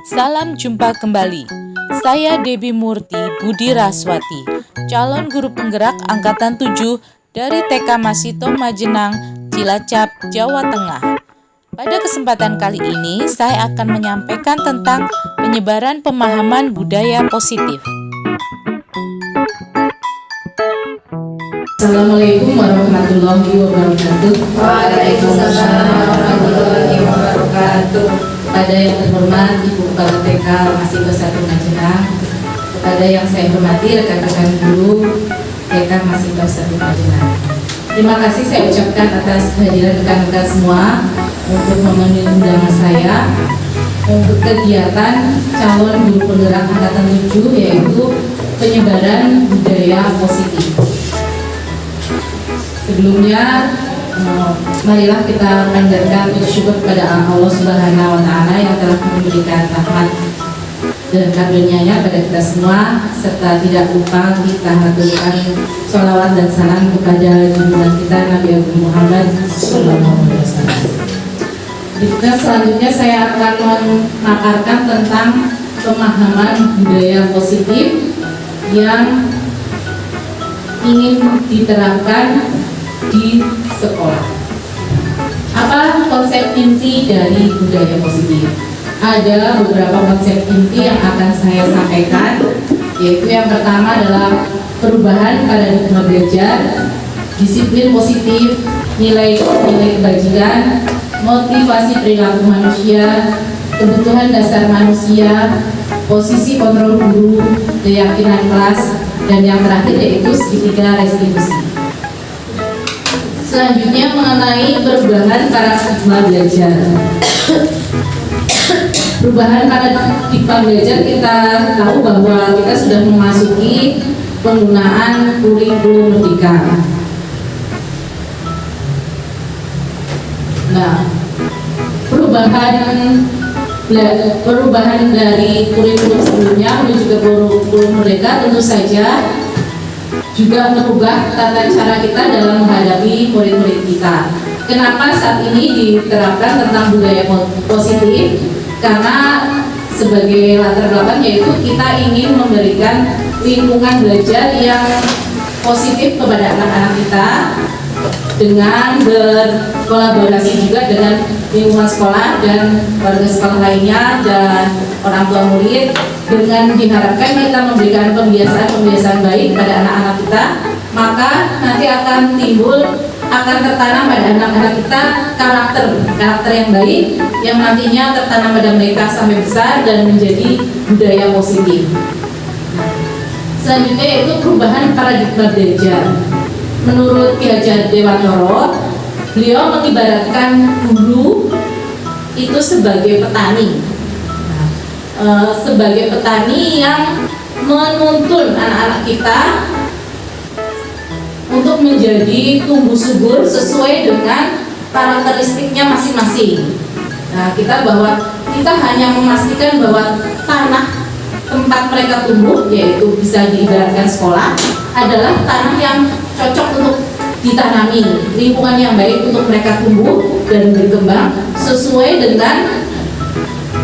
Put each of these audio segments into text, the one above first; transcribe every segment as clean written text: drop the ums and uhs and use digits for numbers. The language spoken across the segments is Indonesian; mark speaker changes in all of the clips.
Speaker 1: Salam jumpa kembali. Saya Debbie Murti Budi Raswati, calon guru penggerak angkatan 7 dari TK Masito Majenang, Cilacap, Jawa Tengah. Pada kesempatan kali ini, saya akan menyampaikan tentang penyebaran pemahaman budaya positif.
Speaker 2: Assalamualaikum warahmatullahi wabarakatuh.
Speaker 3: Waalaikumsalam warahmatullahi wabarakatuh.
Speaker 2: Kepada yang terhormat Ibu Kepala TK Masito 1 Majenang, kepada yang saya hormati rekan-rekan guru TK Masito 1 Majenang. Terima kasih saya ucapkan atas kehadiran rekan-rekan semua untuk memenuhi undangan saya untuk kegiatan calon guru penggerak angkatan 7, yaitu penyebaran budaya positif. Sebelumnya, marilah kita panjatkan syukur kepada Allah Subhanahu wa Ta'ala yang telah memberikan rahmat dan karunia-Nya pada kita semua, serta tidak lupa kita haturkan sholawat dan salam kepada junjungan kita Nabi Agung Muhammad SAW. Selanjutnya saya akan memaparkan tentang pemahaman budaya positif yang ingin diterapkan di sekolah. Apa konsep inti dari budaya positif? Ada beberapa konsep inti yang akan saya sampaikan, yaitu yang pertama adalah perubahan paradigma belajar, disiplin positif, nilai-nilai kebajikan, motivasi perilaku manusia, kebutuhan dasar manusia, posisi kontrol guru, keyakinan kelas, dan yang terakhir yaitu segitiga restitusi. Selanjutnya mengenai perubahan paradigma belajar. Perubahan paradigma belajar, kita tahu bahwa kita sudah memasuki penggunaan kurikulum merdeka. Nah, perubahan dari kurikulum sebelumnya menuju ke kurikulum merdeka tentu saja juga merubah tata cara kita dalam menghadapi murid-murid kita. Kenapa saat ini diterapkan tentang budaya positif? Karena sebagai latar belakang yaitu kita ingin memberikan lingkungan belajar yang positif kepada anak-anak kita dengan berkolaborasi juga dengan lingkungan sekolah dan warga sekolah lainnya dan orang tua murid, dengan diharapkan kita memberikan pembiasaan baik pada anak-anak kita, maka nanti akan tertanam pada anak-anak kita karakter yang baik yang nantinya tertanam pada mereka sampai besar dan menjadi budaya positif. Selanjutnya yaitu perubahan paradigma belajar. Menurut Ki Hajar Dewantoro, beliau mengibaratkan guru itu sebagai petani. Sebagai petani yang menuntun anak-anak kita untuk menjadi tumbuh subur sesuai dengan karakteristiknya masing-masing. Nah, kita hanya memastikan bahwa tanah tempat mereka tumbuh, yaitu bisa diibaratkan sekolah, adalah tanah yang cocok untuk ditanami, lingkungan yang baik untuk mereka tumbuh dan berkembang sesuai dengan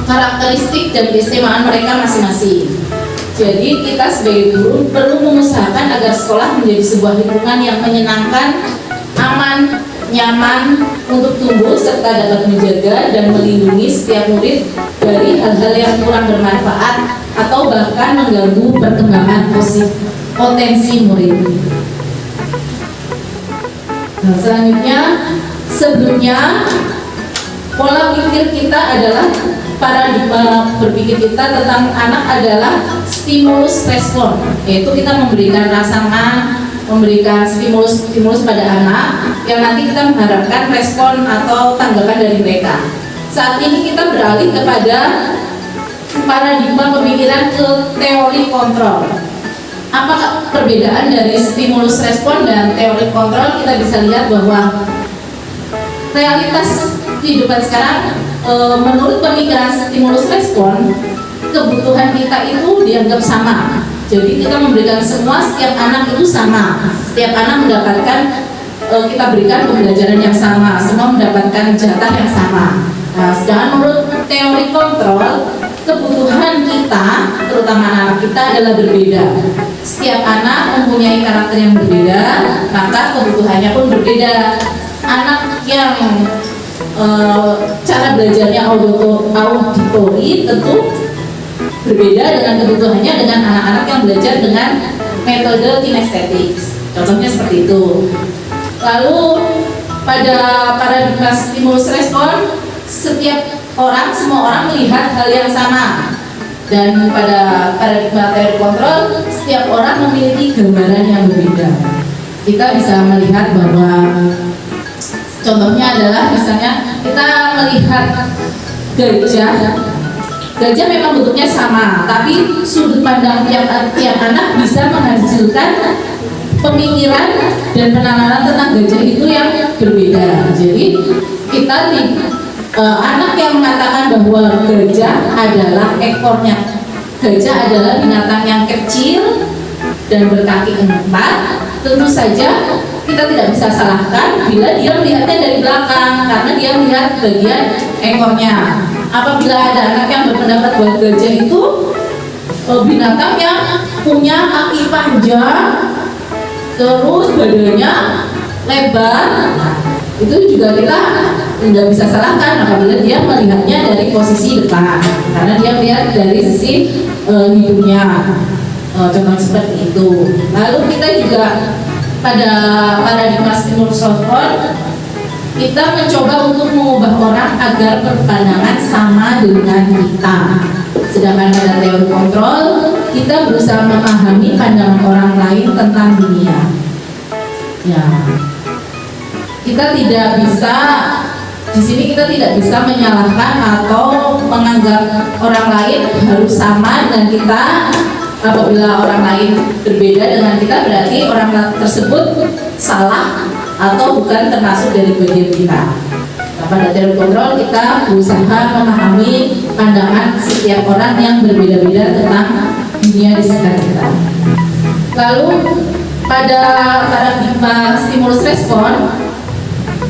Speaker 2: karakteristik dan keistimewaan mereka masing-masing. Jadi kita sebagai guru perlu mengusahakan agar sekolah menjadi sebuah lingkungan yang menyenangkan, aman, nyaman untuk tumbuh serta dapat menjaga dan melindungi setiap murid dari hal-hal yang kurang bermanfaat atau bahkan mengganggu perkembangan potensi murid. Nah, selanjutnya, sebelumnya pola pikir kita adalah paradigma berpikir kita tentang anak adalah stimulus respon, yaitu kita memberikan rangsangan, memberikan stimulus pada anak yang nanti kita mengharapkan respon atau tanggapan dari mereka. Saat ini kita beralih kepada paradigma pemikiran ke teori kontrol. Apa perbedaan dari stimulus respon dan teori kontrol? Kita bisa lihat bahwa realitas kehidupan sekarang, menurut pemikiran stimulus respon, kebutuhan kita itu dianggap sama. Jadi kita memberikan setiap anak itu sama. Setiap anak mendapatkan, kita berikan pembelajaran yang sama, semua mendapatkan jatah yang sama. Nah, sedangkan menurut teori kontrol, kebutuhan kita, terutama anak kita adalah berbeda. Setiap anak mempunyai karakter yang berbeda, maka kebutuhannya pun berbeda. Anak yang cara belajarnya auditori tentu berbeda dengan kebutuhannya dengan anak-anak yang belajar dengan metode kinestetik. Contohnya seperti itu. Lalu pada paradigma stimulus respon, semua orang melihat hal yang sama. Dan pada paradigma teori kontrol, setiap orang memiliki gambaran yang berbeda. Kita bisa melihat bahwa contohnya adalah misalnya kita melihat gajah memang bentuknya sama, tapi sudut pandang tiap anak bisa menghasilkan pemikiran dan penanganan tentang gajah itu yang berbeda. Jadi kita anak yang mengatakan bahwa gajah adalah ekornya, gajah adalah binatang yang kecil dan berkaki 4, tentu saja kita tidak bisa salahkan bila dia melihatnya dari belakang karena dia melihat bagian ekornya. Apabila ada anak yang berpendapat bahwa gajah itu binatang yang punya kaki panjang, terus badannya lebar, itu juga kita tidak bisa salahkan apabila dia melihatnya dari posisi depan karena dia melihat dari sisi hidungnya. Contoh seperti itu. Lalu kita juga pada paradigma stimulus respon, kita mencoba untuk mengubah orang agar berpandangan sama dengan kita. Sedangkan pada teori kontrol, kita berusaha memahami pandangan orang lain tentang dunia. Ya, kita tidak bisa di sini kita tidak bisa menyalahkan atau menganggap orang lain harus sama dengan kita. Apabila orang lain berbeda dengan kita, berarti orang tersebut salah atau bukan termasuk dari bagian kita. Nah, pada teori kontrol kita berusaha memahami pandangan setiap orang yang berbeda-beda tentang dunia di sekitar kita. Lalu pada paradigma stimulus respon,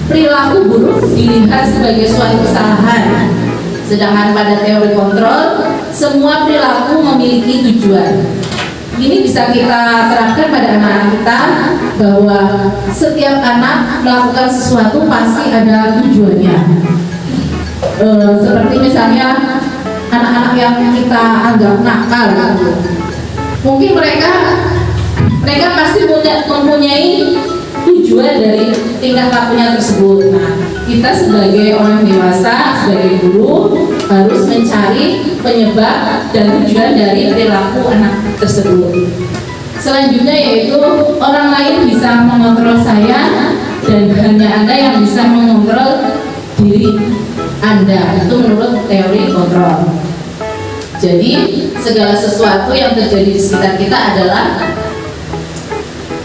Speaker 2: perilaku buruk dilihat sebagai suatu kesalahan. Sedangkan pada teori kontrol, semua perilaku memiliki tujuan. Ini bisa kita terapkan pada anak-anak kita bahwa setiap anak melakukan sesuatu pasti ada tujuannya. Seperti misalnya anak-anak yang kita anggap nakal, mungkin mereka pasti mempunyai tujuan dari tingkah lakunya tersebut. Nah, kita sebagai orang dewasa, sebagai guru harus mencari penyebab dan tujuan dari perilaku anak tersebut. Selanjutnya yaitu orang lain bisa mengontrol saya dan hanya Anda yang bisa mengontrol diri Anda. Itu menurut teori kontrol. Jadi segala sesuatu yang terjadi di sekitar kita adalah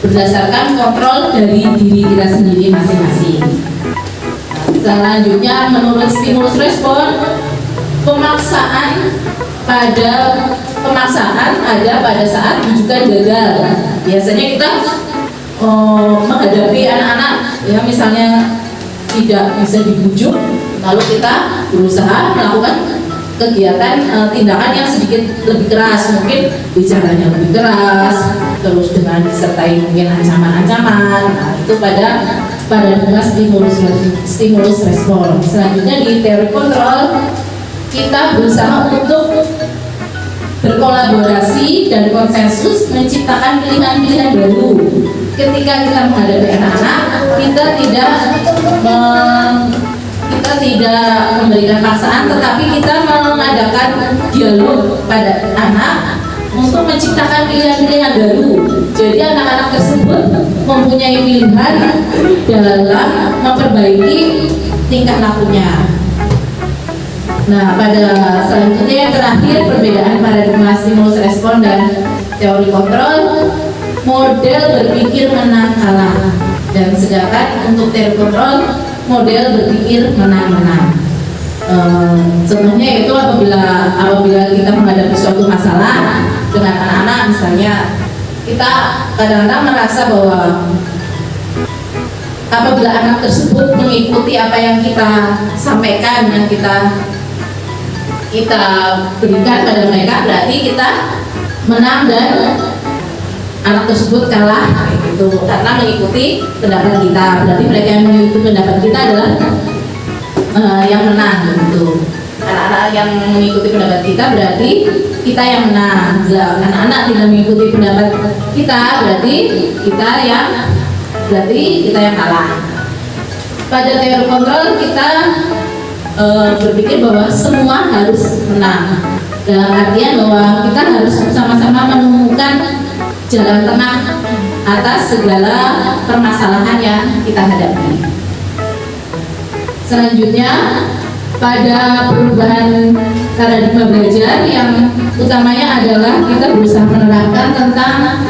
Speaker 2: berdasarkan kontrol dari diri kita sendiri masing-masing. Selanjutnya menurut stimulus respon, pemaksaan ada pada saat rujukan gagal. Biasanya kita menghadapi anak-anak yang misalnya tidak bisa dibujuk, lalu kita berusaha melakukan kegiatan tindakan yang sedikit lebih keras, mungkin bicaranya lebih keras, terus dengan disertai mungkin ancaman-ancaman. Nah, itu pada paradigma stimulus respon. Selanjutnya di teori kontrol, kita berusaha untuk berkolaborasi dan konsensus menciptakan pilihan-pilihan baru. Ketika kita menghadapi anak-anak, kita tidak memberikan paksaan, tetapi kita mengadakan dialog pada anak untuk menciptakan pilihan-pilihan baru. Jadi anak-anak tersebut mempunyai pilihan dalam memperbaiki tingkah lakunya. Nah, pada selanjutnya yang terakhir, perbedaan paradigma stimulus respon dan teori kontrol, model berpikir menang kalah, dan sedangkan untuk teori kontrol, model berpikir menang-menang. Contohnya itu apabila kita menghadapi suatu masalah dengan anak-anak, misalnya kita kadang-kadang merasa bahwa apabila anak tersebut mengikuti apa yang kita sampaikan, yang kita kita berikan pada mereka, berarti kita menang dan anak tersebut kalah gitu, karena mengikuti pendapat kita. Berarti mereka yang mengikuti pendapat kita adalah yang menang gitu. Anak-anak yang mengikuti pendapat kita berarti kita yang menang. Anak-anak tidak mengikuti pendapat kita berarti kita yang kalah. Pada teori kontrol kita berpikir bahwa semua harus menang, dalam artian bahwa kita harus sama-sama menemukan jalan tengah atas segala permasalahan yang kita hadapi. Selanjutnya, pada perubahan paradigma belajar yang utamanya adalah kita berusaha menerapkan tentang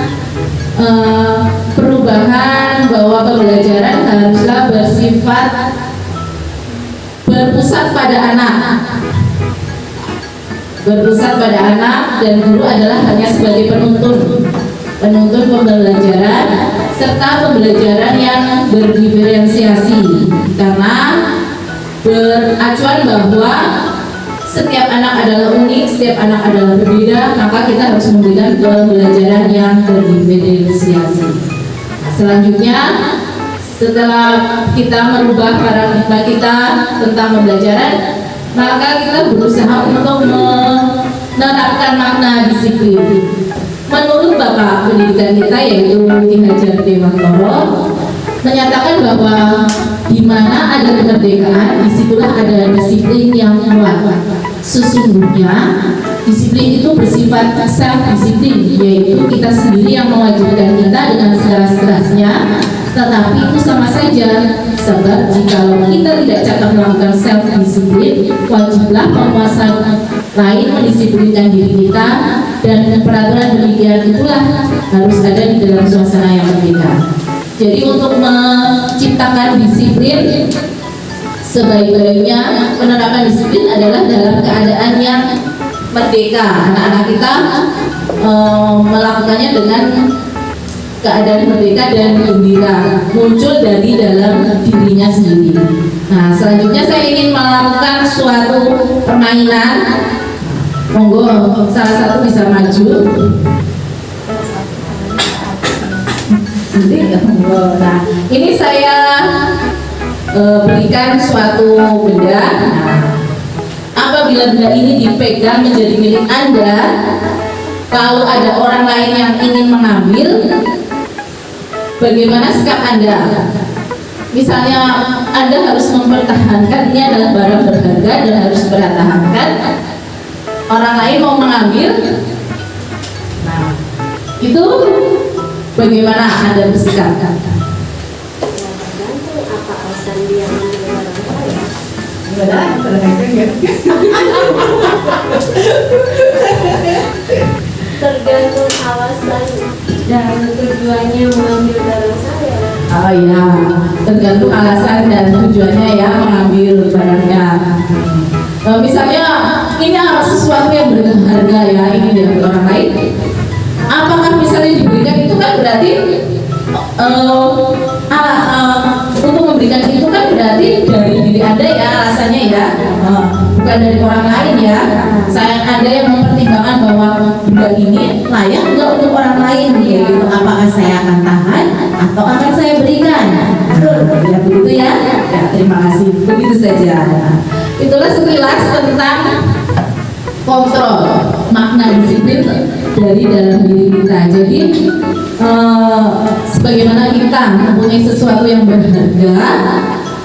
Speaker 2: perubahan bahwa pembelajaran haruslah bersifat berpusat pada anak, dan guru adalah hanya sebagai penuntun pembelajaran serta pembelajaran yang berdiferensiasi, karena beracuan bahwa setiap anak adalah unik, setiap anak adalah berbeda, maka kita harus memberikan pembelajaran yang berdiferensiasi. Selanjutnya, setelah kita merubah paradigma kita tentang pembelajaran, maka kita berusaha untuk menerapkan makna disiplin. Menurut Bapak Pendidikan kita, yaitu Ki Hajar Dewantoro, menyatakan bahwa di mana ada kemerdekaan, disitulah ada disiplin yang kuat. Sesungguhnya disiplin itu bersifat self-disiplin, yaitu kita sendiri yang mewajibkan kita dengan sekeras-kerasnya. Tetapi itu sama saja, sebab jika kita tidak cakap melakukan self-disiplin, wajiblah penguasa lain mendisiplinkan diri kita, dan peraturan demikian itulah harus ada di dalam suasana yang berbeda. Jadi untuk menciptakan disiplin, sebaik-baiknya penerapan disiplin adalah dalam keadaan yang merdeka. Anak-anak kita melakukannya dengan keadaan merdeka dan gembira, muncul dari dalam dirinya sendiri. Nah, selanjutnya saya ingin melakukan suatu permainan. Monggo salah satu bisa maju. Nah, ini saya berikan suatu benda. Nah, apabila benda ini dipegang menjadi milik Anda, kalau ada orang lain yang ingin mengambil, bagaimana sikap Anda? Misalnya Anda harus mempertahankan, ini adalah barang berharga dan harus dipertahankan. Orang lain mau mengambil, nah itu bagaimana Anda bersikap?
Speaker 3: Tergantung apa alasan dia mengambil barang saya. Tergantung alasan dan tujuannya mengambil barang saya.
Speaker 2: Oh iya, tergantung alasan dan tujuannya ya mengambil barangnya. Misalnya ini sesuatu yang berharga ya, ini dari orang lain. Apakah misalnya diberikan itu kan berarti untuk memberikan itu kan berarti dari diri Anda ya alasannya ya, bukan dari orang lain ya. Saya Anda yang mempertimbangkan bahwa benda ini layak enggak untuk orang lain gitu. Apakah saya akan tahan atau akan saya berikan? Ya begitu ya. Ya, terima kasih. Begitu saja. Itulah sekilas tentang kontrol, makna disiplin dari dalam diri kita. Jadi sebagaimana kita mempunyai sesuatu yang berharga,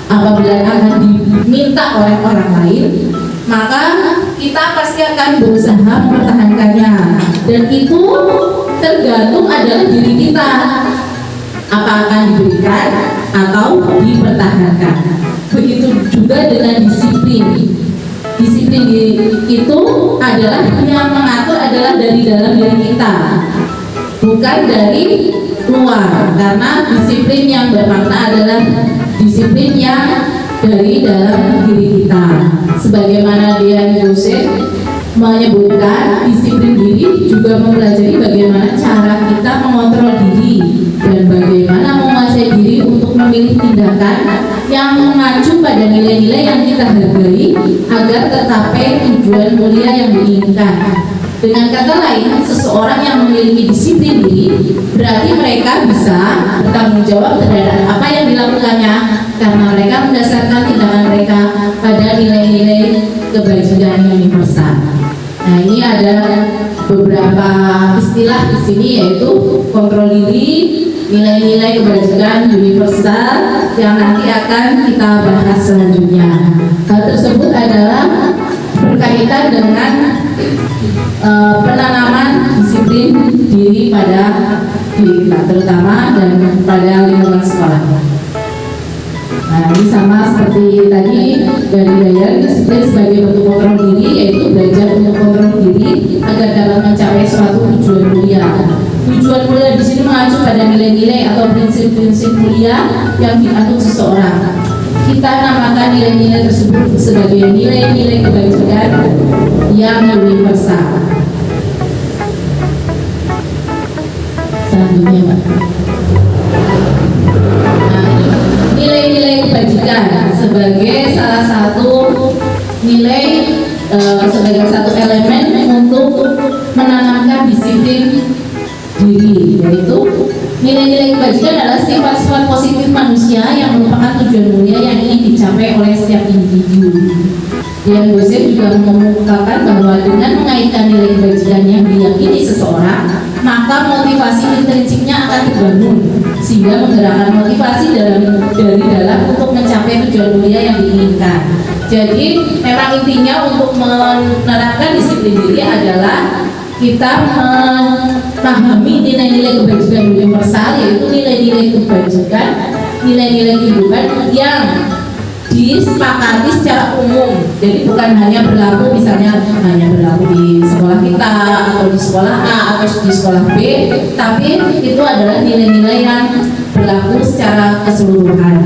Speaker 2: apabila akan diminta oleh orang lain, maka kita pasti akan berusaha mempertahankannya. Dan itu tergantung adalah diri kita, apa akan diberikan atau dipertahankan. Begitu juga dengan disiplin. Disiplin itu adalah yang mengatur adalah dari dalam diri kita, bukan dari luar. Karena disiplin yang bermakna adalah disiplin yang dari dalam diri kita. Sebagaimana Dian Yosef menyebutkan, disiplin diri juga mempelajari bagaimana cara kita mengontrol diri dan bagaimana menguasai diri untuk memilih memilih tindakan yang mengacu pada nilai-nilai yang kita hargai agar tercapai tujuan mulia yang diinginkan. Dengan kata lain, seseorang yang memiliki disiplin diri berarti mereka bisa bertanggung jawab terhadap apa yang dilakukannya karena mereka mendasarkan tindakan mereka pada nilai-nilai kebajikan universal. Nah, ini ada beberapa istilah di sini, yaitu kontrol diri, nilai-nilai kebajikan universal yang nanti akan kita bahas selanjutnya. Hal tersebut adalah berkaitan dengan penanaman disiplin diri pada diri kita, terutama dan pada lingkungan sekolah. Nah, ini sama seperti tadi dari Daya, disiplin sebagai bentuk kontrol diri, yaitu belajar untuk kontrol diri agar dapat mencapai suatu tujuan mulia. Tujuan mulia di sini mengacu pada nilai-nilai atau prinsip-prinsip mulia yang dianut seseorang. Kita namakan nilai-nilai tersebut sebagai nilai-nilai kebajikan yang universal. Selanjutnya, Pak. Nilai-nilai kebajikan sebagai salah satu nilai, sebagai satu elemen untuk menanamkan disiplin diri, yaitu nilai-nilai kebajikan adalah sifat-sifat positif manusia yang merupakan tujuan mulia yang ingin dicapai oleh setiap individu. Yang dosen juga mengungkapkan bahwa dengan mengaitkan nilai kebajikan yang diyakini seseorang, maka motivasi intrinsiknya akan dibangun sehingga menggerakkan motivasi dari dalam untuk mencapai tujuan mulia yang diinginkan. Jadi memang intinya untuk menerapkan disiplin diri adalah kita memahami nilai-nilai kebajikan universal, yaitu nilai-nilai kebajikan, nilai-nilai kehidupan yang disepakati secara umum. Jadi bukan hanya berlaku, misalnya hanya berlaku di sekolah kita atau di sekolah A atau di sekolah B, tapi itu adalah nilai-nilai yang berlaku secara keseluruhan.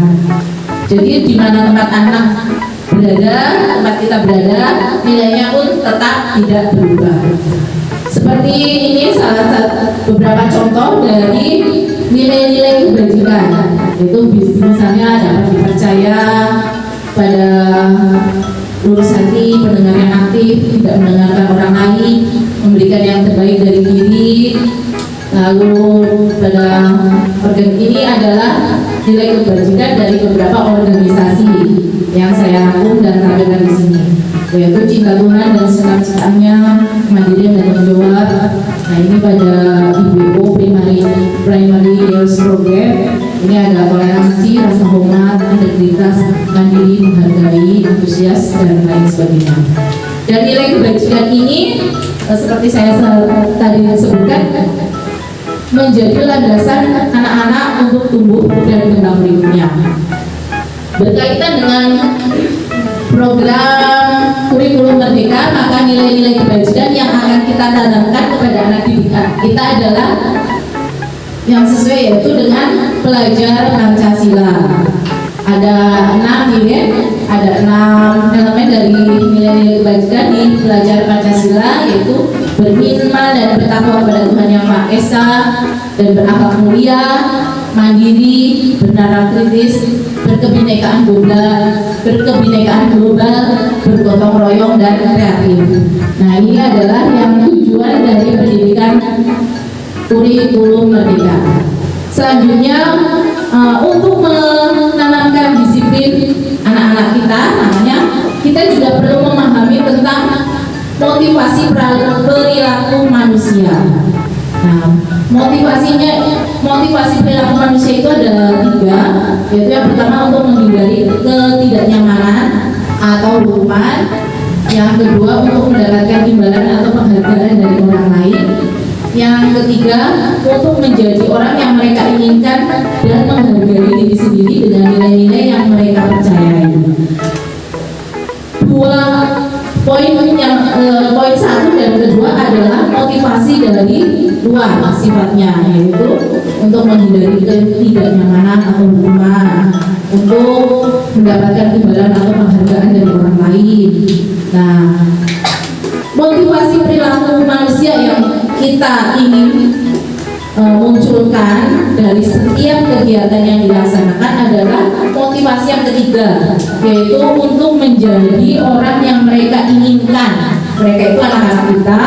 Speaker 2: Jadi di mana tempat anak berada, tempat kita berada, nilainya pun tetap tidak berubah. Seperti ini salah satu beberapa contoh dari nilai-nilai kebajikan, itu misalnya dapat dipercaya, pada lurus hati, pendengar yang aktif, tidak mendengarkan orang lain, memberikan yang terbaik dari diri. Lalu pada organ ini adalah nilai kebajikan dari beberapa organisasi yang saya rangkum dan tampilkan di sini, yaitu cinta Tuhan dan senang ciptaannya, kemandirian dan tanggung jawab. Nah, ini pada IBO Primary Years Program. Ini ada toleransi, rasa hormat, integritas, mandiri, menghargai, antusias, dan lain sebagainya. Dan nilai kebajikan ini, seperti saya tadi sebutkan, menjadi landasan anak-anak untuk tumbuh dan kembang berikutnya. Berkaitan dengan program kurikulum merdeka, maka nilai-nilai kebajikan yang akan kita tanamkan kepada anak didik kita adalah yang sesuai, yaitu dengan belajar Pancasila. Ada 6 unit, ada 6 elemen dari nilai-nilai kebajikan di belajar Pancasila, yaitu beriman dan bertakwa kepada Tuhan Yang Maha Esa dan berakhlak mulia, mandiri, bernalar kritis, berkebinekaan global, bergotong royong dan kreatif. Nah, ini adalah yang tujuan dari pendidikan kurikulum merdeka. Selanjutnya, untuk menanamkan disiplin anak-anak kita, makanya kita juga perlu memahami tentang motivasi perilaku manusia. Nah, motivasi perilaku manusia itu ada 3, yaitu yang pertama untuk menghindari ketidaknyamanan atau hukuman, yang kedua untuk mendapatkan imbalan atau penghargaan dari orang lain, yang ketiga untuk menjadi orang yang mereka inginkan dan menghargai diri sendiri dengan nilai-nilai yang mereka percayai. Poin 1 dan kedua adalah motivasi dari luar sifatnya, yaitu untuk menghindari ketidaknyamanan atau hukuman, untuk mendapatkan imbalan atau penghargaan dari orang lain. Nah, motivasi perilaku manusia yang kita ingin munculkan dari setiap kegiatan yang dilaksanakan adalah motivasi yang ketiga, yaitu untuk menjadi orang yang mereka inginkan. Mereka itu anak-anak kita,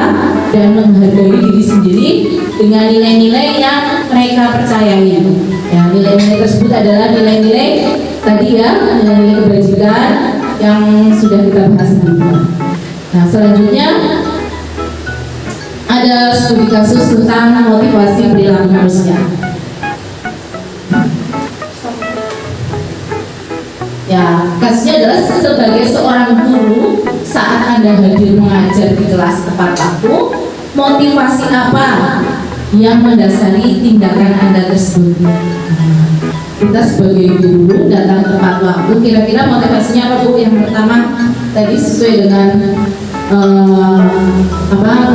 Speaker 2: dan menghargai diri sendiri dengan nilai-nilai yang mereka percayai. Ya, nilai-nilai tersebut adalah nilai-nilai tadi ya, nilai-nilai kebajikan yang sudah kita bahas sebelumnya. Nah, selanjutnya ada studi kasus tentang motivasi perilaku manusia. Ya, kasusnya adalah sebagai seorang guru, saat Anda hadir mengajar di kelas tepat waktu, motivasi apa yang mendasari tindakan Anda tersebut? Kita sebagai guru datang tepat waktu, kira-kira motivasinya apa, Bu? Yang pertama tadi sesuai dengan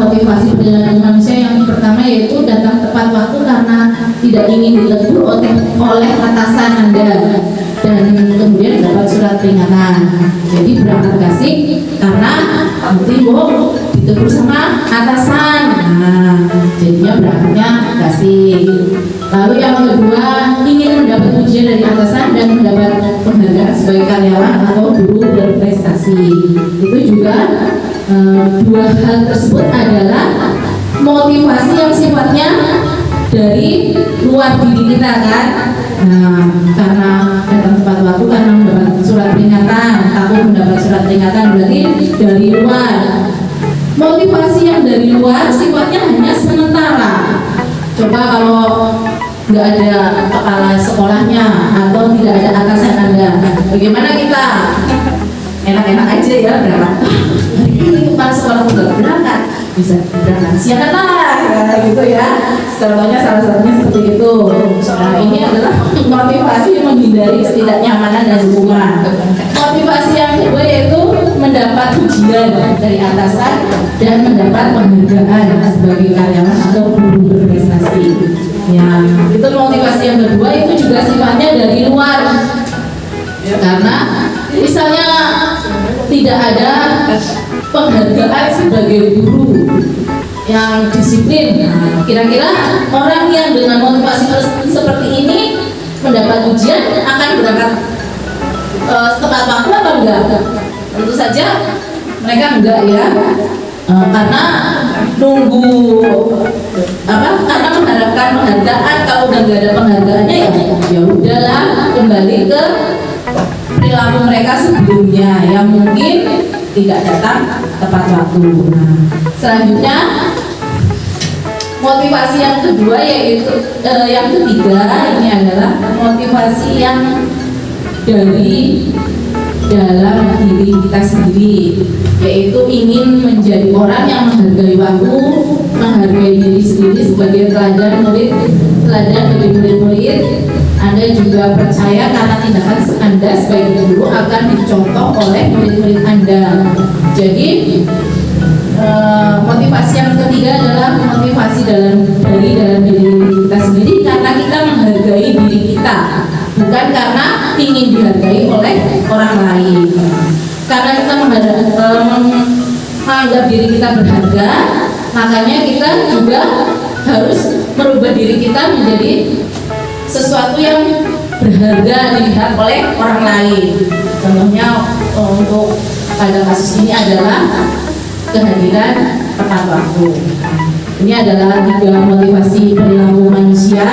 Speaker 2: motivasi perilaku manusia yang pertama, yaitu datang tepat waktu karena tidak ingin ditegur oleh atasan Anda dan kemudian dapat surat peringatan. Jadi berangkat kasih karena nanti ditegur sama atasan. Nah, jadinya berangkatnya kasih. Lalu yang kedua, ingin mendapat ujian dari atasan dan mendapat penghargaan sebagai karyawan atau guru berprestasi. Itu juga dua hal tersebut adalah motivasi yang sifatnya dari luar diri kita kan. Nah, karena datang tepat waktu, karena mendapat surat peringatan, takut mendapat surat peringatan, berarti dari luar. Motivasi yang dari luar sifatnya hanya sementara. Coba kalau nggak ada kepala sekolahnya atau tidak ada atasan Anda, bagaimana kita? Enak-enak aja ya berangkat. Hari ini kepala sekolah udah berangkat, bisa berangkat siapkanlah ya, gitu ya. Contohnya salah satunya seperti itu. Nah, ini adalah motivasi menghindari ketidaknyamanan dan dukungan. Motivasi yang kedua yaitu mendapat ujian dari atasan dan mendapat penghargaan sebagai karyawan atau guru berprestasi. Ya, itu motivasi yang kedua, itu juga sifatnya dari luar. Karena misalnya tidak ada penghargaan sebagai guru yang disiplin. Nah, kira-kira orang yang dengan motivasi seperti ini mendapat ujian akan berangkat tepat waktu atau enggak? Tentu saja mereka enggak ya, karena nunggu karena mengharapkan penghargaan. Kalau udah nggak ada penghargaannya ya udahlah, kembali ke perilaku mereka sebelumnya yang mungkin tidak datang tepat waktu. Nah, selanjutnya motivasi yang kedua yaitu yang ketiga, ini adalah motivasi yang dari dalam diri kita sendiri, yaitu ingin menjadi orang yang menghargai waktu, menghargai diri sendiri sebagai teladan bagi murid-murid. Anda juga percaya karena tindakan Anda sebagai guru akan dicontoh oleh murid-murid Anda. Jadi motivasi yang ketiga adalah motivasi dari dalam diri kita sendiri, karena kita menghargai diri kita, bukan karena ingin dihargai oleh orang lain. Karena kita menganggap diri kita berharga, makanya kita juga harus merubah diri kita menjadi sesuatu yang berharga dilihat oleh orang lain. Contohnya untuk pada kasus ini adalah kehadiran tepat waktu. Ini adalah 3 motivasi perilaku manusia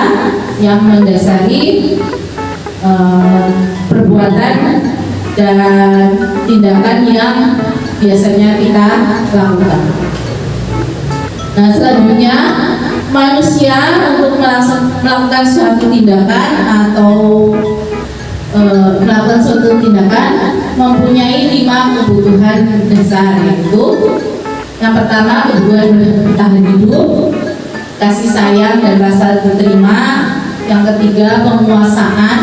Speaker 2: yang mendasari perbuatan dan tindakan yang biasanya kita lakukan. Nah, selanjutnya manusia untuk melakukan suatu tindakan atau melakukan suatu tindakan mempunyai 5 kebutuhan dasar, yaitu yang pertama kebutuhan bertahan hidup, kasih sayang dan rasa diterima. Yang ketiga penguasaan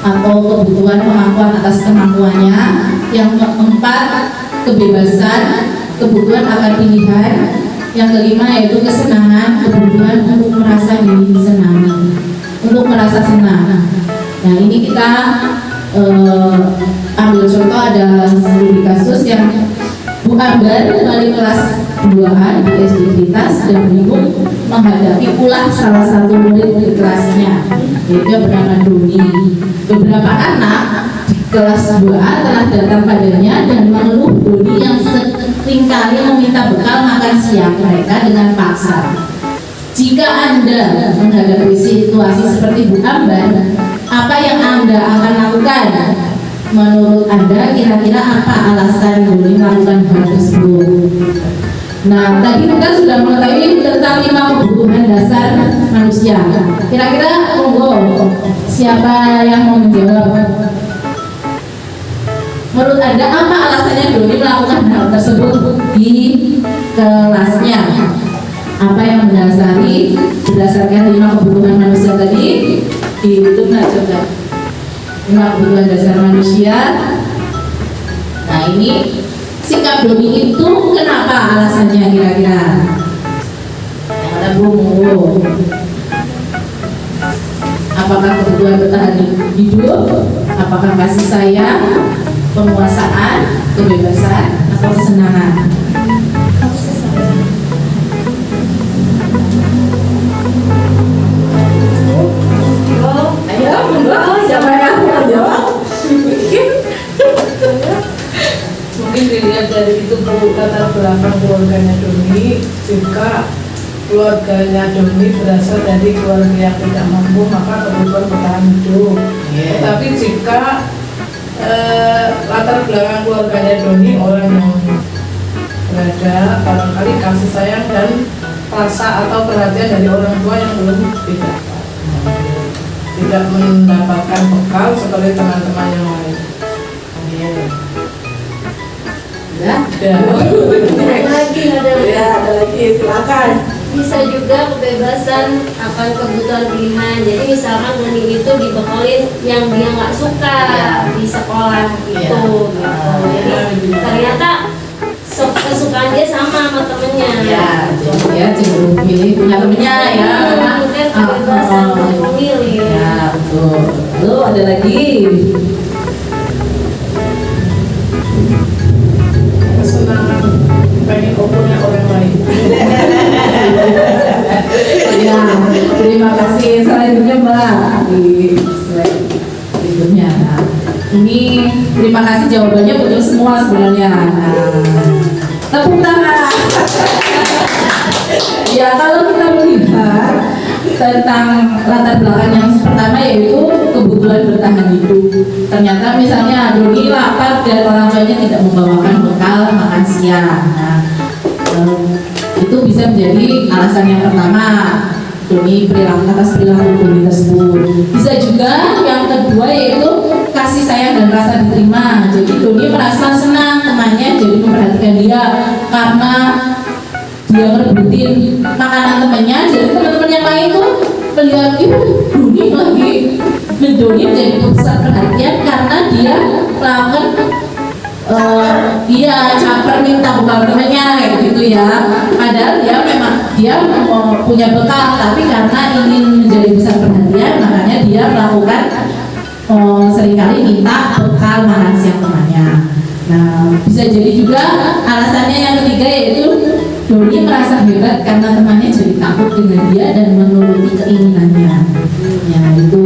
Speaker 2: atau kebutuhan pengakuan atas kemampuannya. Yang keempat kebebasan, kebutuhan akan pilihan. Yang kelima yaitu kesenangan, kebutuhan untuk merasa diri disenangi, untuk merasa senang. Nah, ini kita ambil contoh, ada studi kasus yang Bu Ambar wali kelas 2A di SD kita sedang bingung menghadapi ulah salah satu murid di kelasnya, yaitu yang bernama Doni. Beberapa anak di kelas 2A telah datang padanya dan mengeluh Doni yang seringkali meminta bekal makan siang mereka dengan paksa. Jika Anda menghadapi situasi seperti Bu Ambar, apa yang Anda akan lakukan? Menurut Anda, kira-kira apa alasan Doni melakukan hal tersebut? Nah, tadi kita sudah mengetahui tentang 5 kebutuhan dasar manusia. Kira-kira, monggo, siapa yang mau menjawab? Menurut Anda, apa alasannya Doni melakukan hal tersebut di kelasnya? Apa yang mendasari berdasarkan 5 kebutuhan manusia tadi? Dihitung aja coba. 5 kebutuhan dasar manusia. Nah, ini sikap Doni itu kenapa alasannya kira-kira? Yang ada bumbu. Apakah kebutuhan bertahan hidup? Apakah kasih sayang, penguasaan, kebebasan, atau kesenangan? Ayo, siapa yang mau jawab?
Speaker 4: Mungkin dilihat dari itu latar belakang keluarganya Doni. Jika keluarganya Doni berasal dari keluarga yang tidak mampu, maka kebutuhan bertahan hidup. Tetapi jika latar belakang keluarganya Doni orang yang berada barangkali kasih sayang dan rasa atau perhatian dari orang tua yang belum tidak mendapatkan bekal seperti teman-teman yang lain.
Speaker 3: Ada
Speaker 4: lagi, silakan.
Speaker 3: Bisa juga kebebasan akan kebutuhan pilihan. Jadi misalkan Doni itu dibekalin yang dia nggak suka di sekolah gitu. Jadi ternyata kesukaan dia sama temennya.
Speaker 2: Jadi dia cenderung pilih punya temennya ya.
Speaker 3: Mungkin kebebasan untuk memilih.
Speaker 2: Ya, betul. Lalu ada lagi.
Speaker 4: Kesenangan pengen opornya orang lain.
Speaker 2: Ya, terima kasih. Selanjutnya Mbak di slide berikutnya. Nah, ini terima kasih jawabannya betul semua sebenarnya. Tepuk tangan. Ya, kalau kita melihat tentang latar belakang yang pertama yaitu kebutuhan bertahan hidup. Ternyata misalnya Doni lapar dan orang tuanya tidak membawakan bekal makan siang. Nah, itu bisa menjadi alasan yang pertama. Doni atas perilaku Doni tersebut. Bisa juga yang kedua yaitu kasih sayang dan rasa diterima. Jadi Doni merasa senang temannya jadi memperhatikan dia karena dia merebutin makanan temannya. Jadi teman-teman yang lain tuh melihat itu Doni lagi Doni menjadi pusat perhatian karena dia melakukan dia caper minta bekal temannya kayak gitu ya. Padahal dia mau punya bekal, tapi karena ingin menjadi pusat perhatian makanya dia melakukan seringkali minta bekal makan siang temannya. Nah, bisa jadi juga alasannya yang ketiga yaitu Doni merasa hebat karena temannya jadi takut dengan dia dan menuruti keinginannya. Ya, itu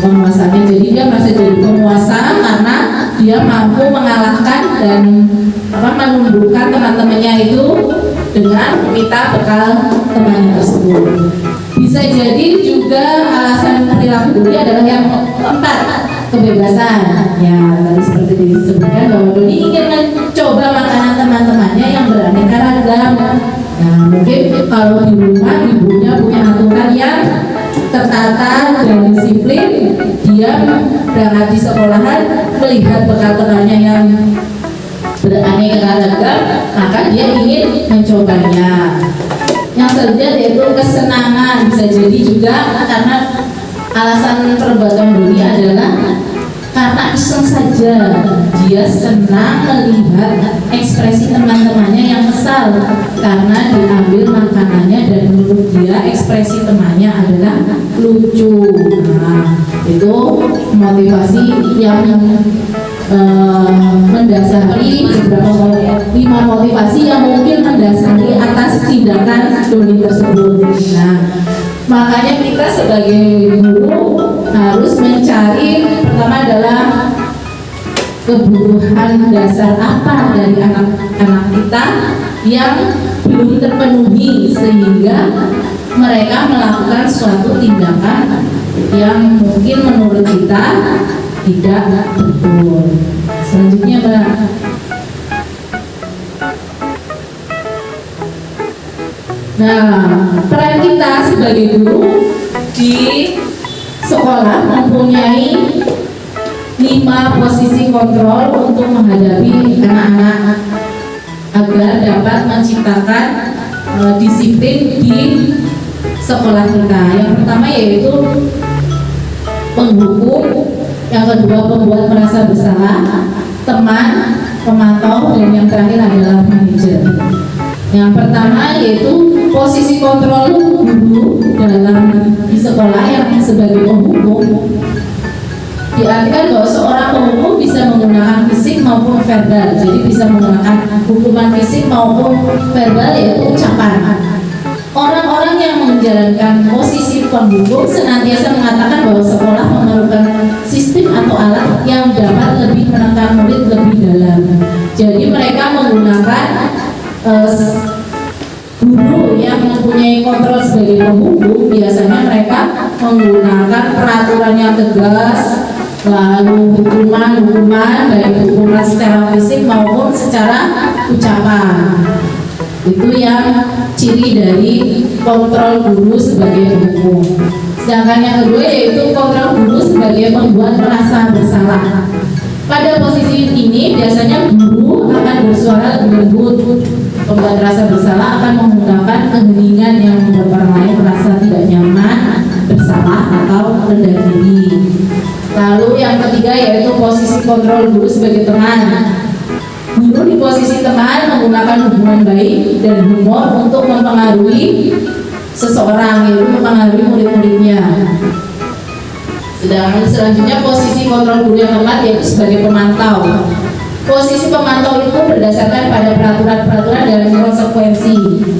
Speaker 2: penguasanya. Jadi dia merasa jadi penguasa karena dia mampu mengalahkan dan menundukkan teman-temannya itu dengan meminta bekal temannya tersebut. Bisa jadi juga alasan perilaku Doni adalah yang keempat, kebebasan. Ya, tadi seperti disebutkan bahwa Doni ingin mencoba makanan teman-temannya yang beraneka ragam. Nah, mungkin kalau di rumah ibunya punya aturan yang tertata dan disiplin, dia berangkat di sekolahan melihat bekal temannya yang beraneka ragam, maka dia ingin mencobanya. Yang selanjutnya yaitu kesenangan. Bisa jadi juga karena alasan perbuatan Doni adalah karena iseng saja, dia senang melihat ekspresi teman-temannya yang kesal karena diambil makanannya dan menurut dia ekspresi temannya adalah lucu. Nah, itu motivasi yang mendasari beberapa 5 motivasi yang mungkin mendasari atas tindakan Doni tersebut. Nah, makanya kita sebagai guru harus mencari, pertama adalah kebutuhan dasar apa dari anak-anak kita yang belum terpenuhi sehingga mereka melakukan suatu tindakan yang mungkin menurut kita tidak betul. Selanjutnya Mbak. Nah, peran kita sebagai guru di sekolah mempunyai 5 posisi kontrol untuk menghadapi anak-anak agar dapat menciptakan disiplin di sekolah kita. Yang pertama yaitu penghukum, yang kedua pembuat merasa bersalah, teman, pemantau, dan yang terakhir adalah manajer. Yang pertama yaitu posisi kontrol guru di sekolah yang sebagai penghukum. Diartikan bahwa seorang penghukum bisa menggunakan fisik maupun verbal, jadi bisa menggunakan hukuman fisik maupun verbal yaitu ucapan. Orang-orang yang menjalankan posisi penghukum senantiasa mengatakan bahwa sekolah memerlukan sistem atau alat yang dapat lebih menekan murid lebih dalam. Jadi mereka menggunakan guru yang mempunyai kontrol sebagai penghukum, biasanya mereka menggunakan peraturan yang tegas, lalu hukuman baik hukuman secara fisik maupun secara ucapan. Itu yang ciri dari kontrol guru sebagai penghukum. Sedangkan yang kedua yaitu kontrol guru sebagai pembuat merasa bersalah. Pada posisi ini biasanya guru akan bersuara lebih lembut. Pembuat rasa bersalah akan menggunakan keheningan yang membuat orang lain merasa tidak nyaman, bersalah atau rendah diri. Lalu yang ketiga yaitu posisi kontrol guru sebagai teman. Guru di posisi teman menggunakan hubungan baik dan humor untuk mempengaruhi seseorang, yaitu mempengaruhi murid-muridnya. Sedangkan selanjutnya posisi kontrol guru yang keempat yaitu sebagai pemantau. Posisi pemantau itu berdasarkan pada peraturan-peraturan dan konsekuensi.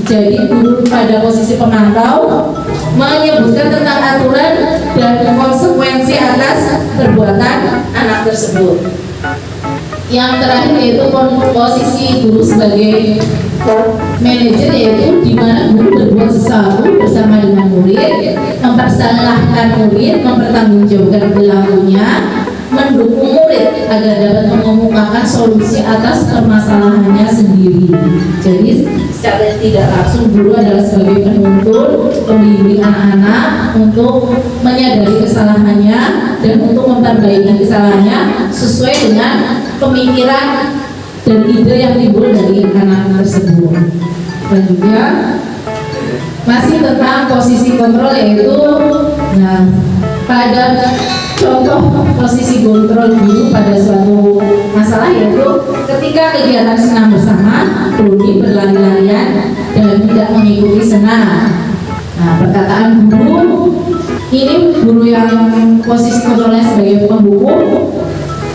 Speaker 2: Jadi guru pada posisi pemantau menyebutkan tentang aturan dan konsekuensi atas perbuatan anak tersebut. Yang terakhir yaitu posisi guru sebagai manajer, yaitu di mana guru berbuat sesuatu bersama dengan murid, mempersalahkan murid, mempertanggungjawabkan perilakunya, mendukung murid agar dapat mengemukakan solusi atas permasalahannya sendiri. Jadi secara tidak langsung guru adalah sebagai penuntun, pembimbing anak-anak untuk menyadari kesalahannya dan untuk memperbaiki kesalahannya sesuai dengan pemikiran dan ide yang timbul dari anak tersebut. Selanjutnya masih tentang posisi kontrol, yaitu pada contoh posisi kontrol guru pada suatu masalah yaitu ketika kegiatan senam bersama, Doni berlari-larian dan tidak mengikuti senam. Nah, perkataan guru ini, guru yang posisi kontrolnya sebagai pembuku,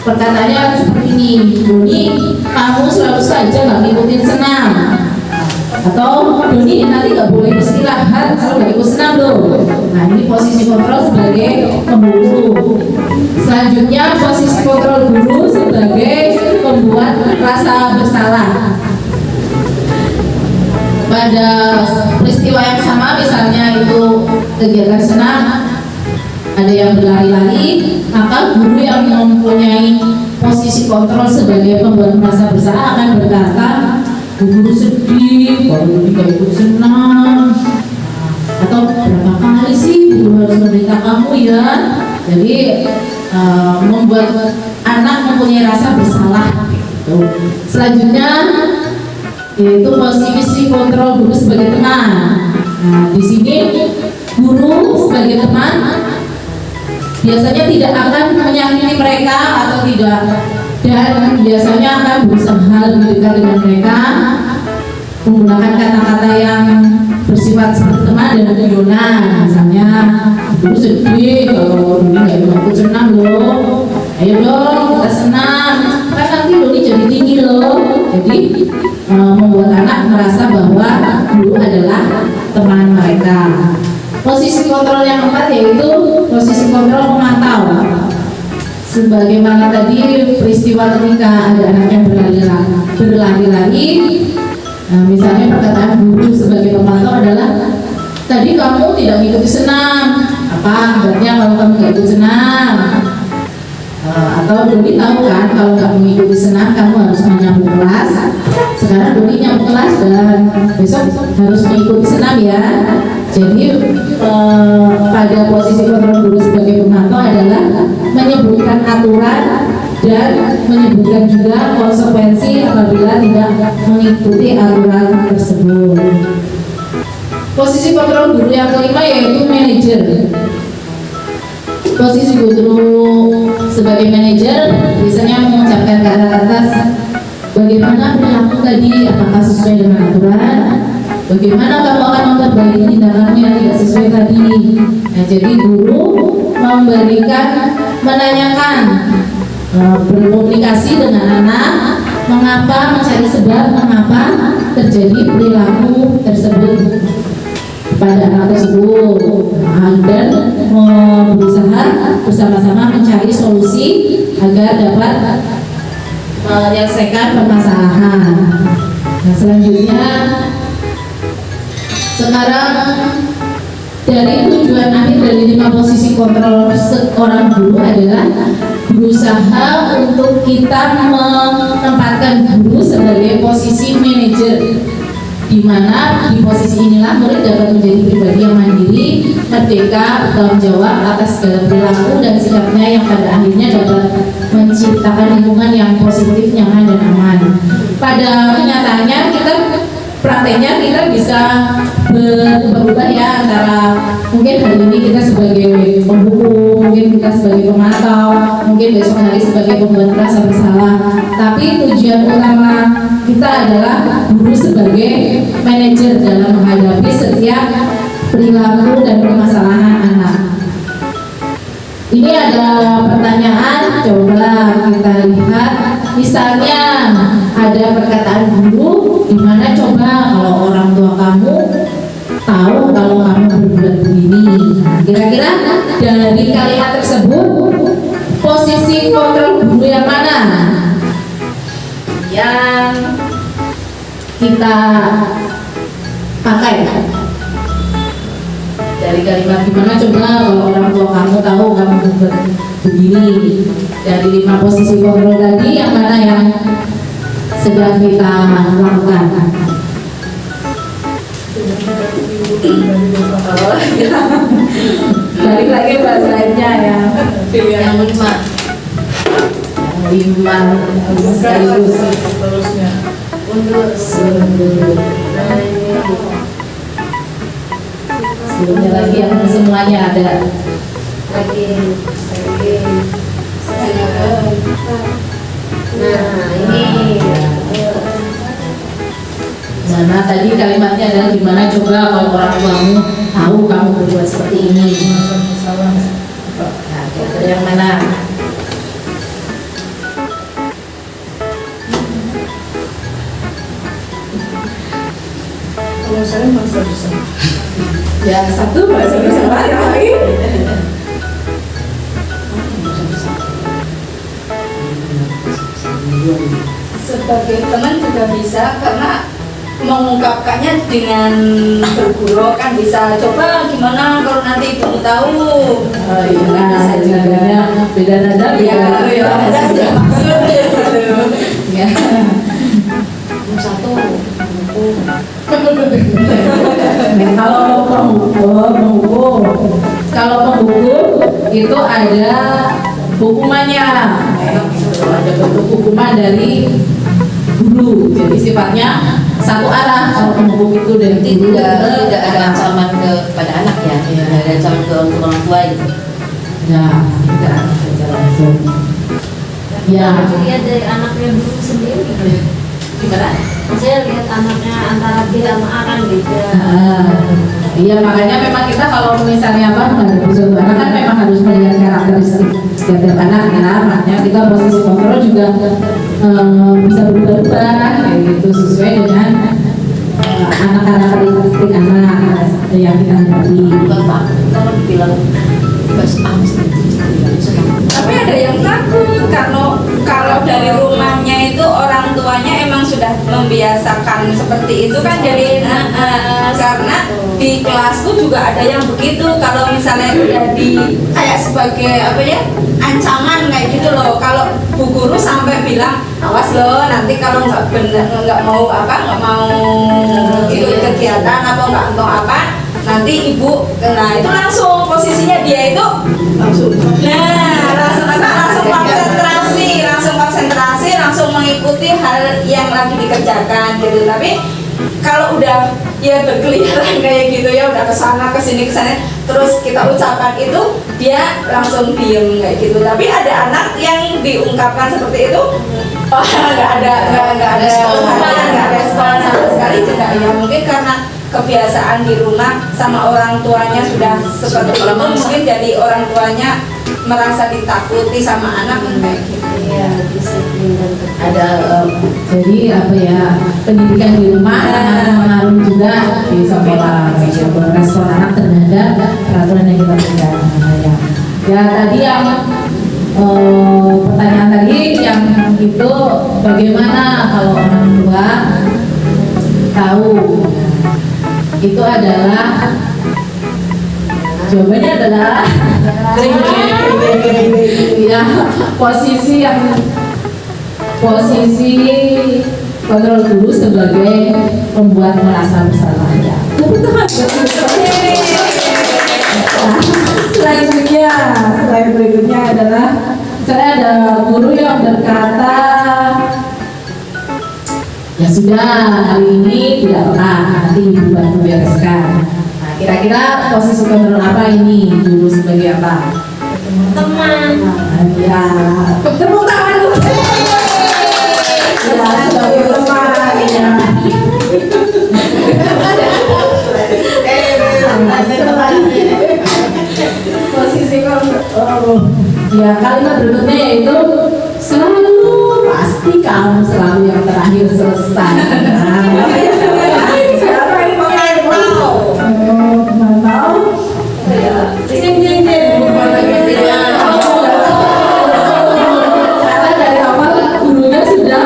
Speaker 2: perkataannya seperti ini: Doni, kamu selalu saja nggak ngikutin senam. Atau Doni, nanti nggak boleh istirahat kalau nggak ikut senam loh. Nah, ini posisi kontrol sebagai pembuku. Selanjutnya posisi kontrol guru sebagai pembuat rasa bersalah. Pada peristiwa yang sama, misalnya itu kegiatan senam, ada yang berlari-lari, maka guru yang mempunyai posisi kontrol sebagai pembuat merasa bersalah akan berkata, guru sedih kalau tidak ikut senam, atau berapa kali sih guru harus memberitahu kamu ya. Jadi membuat anak mempunyai rasa bersalah. Selanjutnya yaitu posisi kontrol guru sebagai teman. Nah, di sini guru sebagai teman biasanya tidak akan menyakiti mereka atau tidak, dan biasanya akan berusaha lebih dekat dengan mereka, menggunakan kata-kata yang bersifat seperti teman dan guyonan. Misalnya, dulu sedih kalau Doni nggak ikut senam loh. ayo dong kita senam, kan nanti Doni jadi tinggi loh. Jadi membuat anak merasa bahwa guru adalah teman mereka. Posisi kontrol yang keempat yaitu posisi kontrol pemantau. Sebagaimana tadi peristiwa ketika ada anak yang berlari-lari, misalnya perkataan guru sebagai pemantau adalah, tadi kamu tidak mengikuti senam, apa akibatnya kalau kamu tidak ikut senam? Atau Doni tahu kan kalau kamu mengikuti senam kamu harus menyambung kelas. Sekarang Doni nyambung kelas dan besok harus mengikuti senam ya. Jadi pada posisi kontrol guru sebagai pemantau adalah menyebutkan aturan dan menyebutkan juga konsekuensi apabila tidak mengikuti aturan tersebut. Posisi kontrol guru yang kelima yaitu manajer. Posisi guru sebagai manajer biasanya mengucapkan ke atas bagaimana perilaku tadi, apakah sesuai dengan aturan, bagaimana kamu akan memperbaiki tindakanmu yang tidak sesuai tadi. Nah, jadi guru menanyakan, berkomunikasi dengan anak, mengapa, mencari sebab mengapa terjadi perilaku tersebut pada anak tersebut, dan berusaha bersama-sama mencari solusi agar dapat menyelesaikan permasalahan. Nah, selanjutnya sekarang dari tujuan akhir dari 5 posisi kontrol seorang guru adalah berusaha untuk kita menempatkan guru sebagai posisi manajer, di mana di posisi inilah murid dapat menjadi pribadi yang mandiri, merdeka, bertanggung jawab atas segala perilaku dan sikapnya yang pada akhirnya dapat menciptakan lingkungan yang positif, nyaman dan aman. Pada kenyataannya prakteknya kita bisa berubah ya, antara mungkin hari ini kita sebagai pembuku, mungkin kita sebagai pemantau, mungkin besok hari sebagai pembuat merasa bersalah. Tapi tujuan utama kita adalah guru sebagai manajer dalam menghadapi setiap perilaku dan permasalahan anak. Ini ada pertanyaan, coba kita lihat. Misalnya ada perkataan guru di mana coba kalau orang tua kamu tahu kalau kamu berbuat begini. Kira-kira dari kalimat tersebut posisi kontrol guru yang mana yang kita pakai? Dari kalimat gimana coba kalau orang tua kamu tahu kamu berbuat begini. Dari 5 posisi kontrol tadi yang mana yang sedang kita lakukan? Balik lagi bahasanya ya. Yang 5 sekaligus. Sebelumnya lagi yang semuanya ada
Speaker 3: lagi. Nah, ini
Speaker 2: mana tadi kalimatnya adalah gimana coba kalau orang tuamu tahu kamu berbuat seperti ini. Nah, kira-kira yang mana?
Speaker 4: Kalau saya merasa bersalah.
Speaker 2: Ya satu merasa bersalah, yang lagi
Speaker 5: sebagai teman juga bisa, karena mengungkapkannya dengan bergurau kan bisa. Coba gimana kalau nanti ibu tahu.
Speaker 2: oh iya, nadanya beda nada, beda
Speaker 5: ada maksud.
Speaker 2: ya.
Speaker 3: satu
Speaker 2: Kalau pembuku itu ada hukumannya, ada bentuk hukuman dari guru. Jadi sifatnya satu arah. Kalau pembuku itu dari guru
Speaker 6: tidak ada ancaman kepada anak ya, tidak ada ancaman ke orang tua gitu.
Speaker 2: Ya, tidak ada langsung. Ya,
Speaker 3: lihat dari anaknya dulu sendiri.
Speaker 2: gimana?
Speaker 3: Maksudnya lihat anaknya antara B sama A kan beda.
Speaker 2: Iya, makanya memang kita kalau misalnya menghadapi suatu anak kan memang harus melihat karakteristik setiap anak. Makanya kita posisi kontrol juga bisa berubah-ubah kayak gitu sesuai dengan anak-anak karakteristik anak yang kita hadapi.
Speaker 6: Bapak kalau dibilang bas
Speaker 5: Tapi ada yang takut kalau dari rumahnya itu orang tuanya emang sudah membiasakan seperti itu kan, jadi karena di kelasku juga ada yang begitu. Kalau misalnya udah di kayak sebagai apa ya, ancaman kayak gitu loh. Kalau bu guru sampai bilang awas loh nanti kalau nggak mau ikut kegiatan atau apa nanti ibu, nah itu langsung posisinya dia itu langsung konsentrasi langsung mengikuti hal yang lagi dikerjakan gitu. Tapi kalau udah ya berkeliaran kayak gitu ya, udah kesana kesini terus kita ucapkan itu dia langsung diem kayak gitu. Tapi ada anak yang diungkapkan seperti itu nggak ada respon sama sekali juga ya, mungkin karena kebiasaan di rumah sama orang tuanya sudah seperti itu, mungkin jadi orang tuanya merasa ditakuti sama anak kayak gitu.
Speaker 3: Iya, disiplin dan
Speaker 2: Ada jadi apa ya, pendidikan di rumah sangat mempengaruhi juga di sekolah, respon anak terhadap peraturan yang kita berikan. Ya tadi yang pertanyaan tadi yang itu bagaimana kalau orang tua tahu, itu adalah jawabannya adalah ya posisi kontrol guru sebagai pembuat merasa bersalah ya. Selain berikutnya adalah saya ada guru yang berkata ya sudah hari ini tidak apa, nanti ibu bantu bereskan. Nah, kira-kira posisi kontrol apa ini dulu sebagai apa?
Speaker 3: teman.
Speaker 2: Ya, tepuk tangan dulu. Ya, sebagai teman ya. Posisi kontrol. Ya, kalimat berikutnya yaitu pasti kamu selalu yang terakhir selesai. Siapa yang memantau? Memantau? Karena dari awal gurunya sudah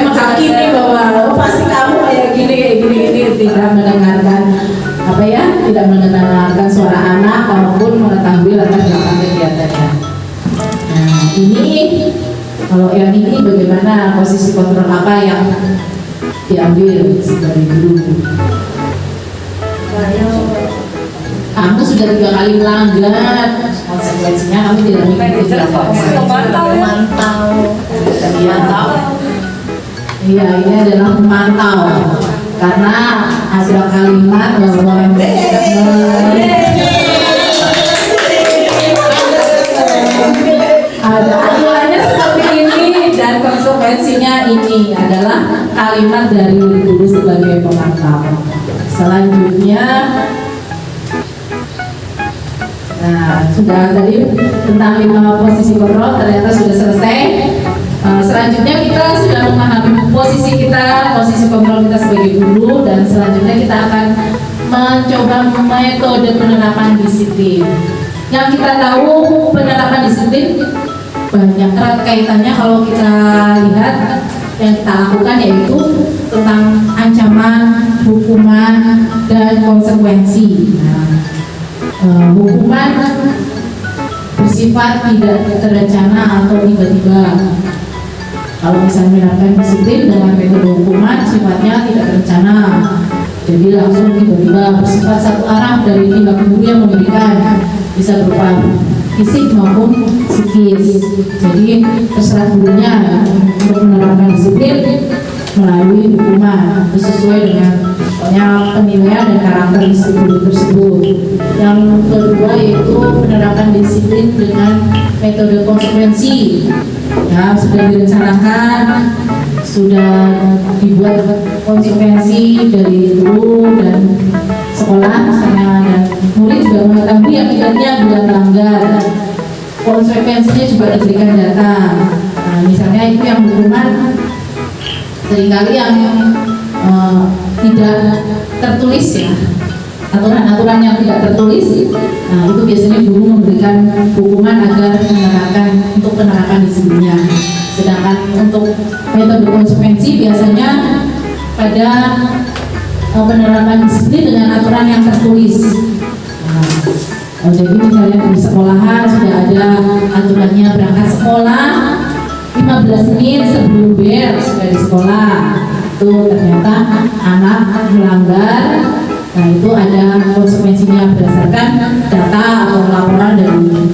Speaker 2: menghakimi bahwa pasti kamu kayak gini, tidak mendengarkan tidak mendengarkan suara anak maupun mengetahui latar belakang kegiatannya. Nah, ini kalau yang ini bagaimana, posisi kontrol apa yang diambil sebagai guru? Kamu sudah 3 kali melanggar, konsekuensinya kamu tidak mengikuti memantau. Iya, ini adalah memantau karena ada kalimat bahwa ada aturannya seperti ini dan konsekuensinya ini adalah kalimat dari guru sebagai pemantau. Selanjutnya, nah sudah tadi tentang 5 posisi kontrol ternyata sudah selesai. Selanjutnya kita sudah memahami posisi kontrol kita sebagai guru, dan selanjutnya kita akan mencoba metode penerapan disiplin. Yang kita tahu penerapan disiplin banyak erat kaitannya kalau kita lihat yang kita lakukan, yaitu tentang ancaman, hukuman, dan konsekuensi. Hukuman bersifat tidak terencana atau tiba-tiba. Kalau misalnya menerapkan disiplin dengan metode hukuman sifatnya tidak terencana, jadi langsung tiba-tiba bersifat satu arah dari pihak guru yang memberikan, bisa berupa fisik maupun psikis. Jadi terserah gurunya untuk menerapkan disiplin melalui hukuman sesuai dengan penilaian dan karakter disiplin tersebut. Yang kedua yaitu menerapkan disiplin dengan metode konsekuensi. Ya, sudah direncanakan, sudah dibuat konsekuensi dari guru dan sekolah misalnya, dan murid juga mengetahui akibatnya bila melanggar. Konsekuensinya juga diberikan data. Nah, misalnya itu yang hukuman seringkali yang tidak tertulis ya, aturan-aturan yang tidak tertulis. Nah, itu biasanya guru memberikan hukuman agar untuk penerapan disiplinnya. Sedangkan untuk metode konsekuensi biasanya pada penerapan disiplin dengan aturan yang tertulis. Jadi misalnya di sekolahan sudah ada aturannya, berangkat sekolah 15 menit sebelum bel sudah di sekolah. Itu ternyata anak melanggar. Nah, itu ada konsekuensinya berdasarkan data atau laporan dari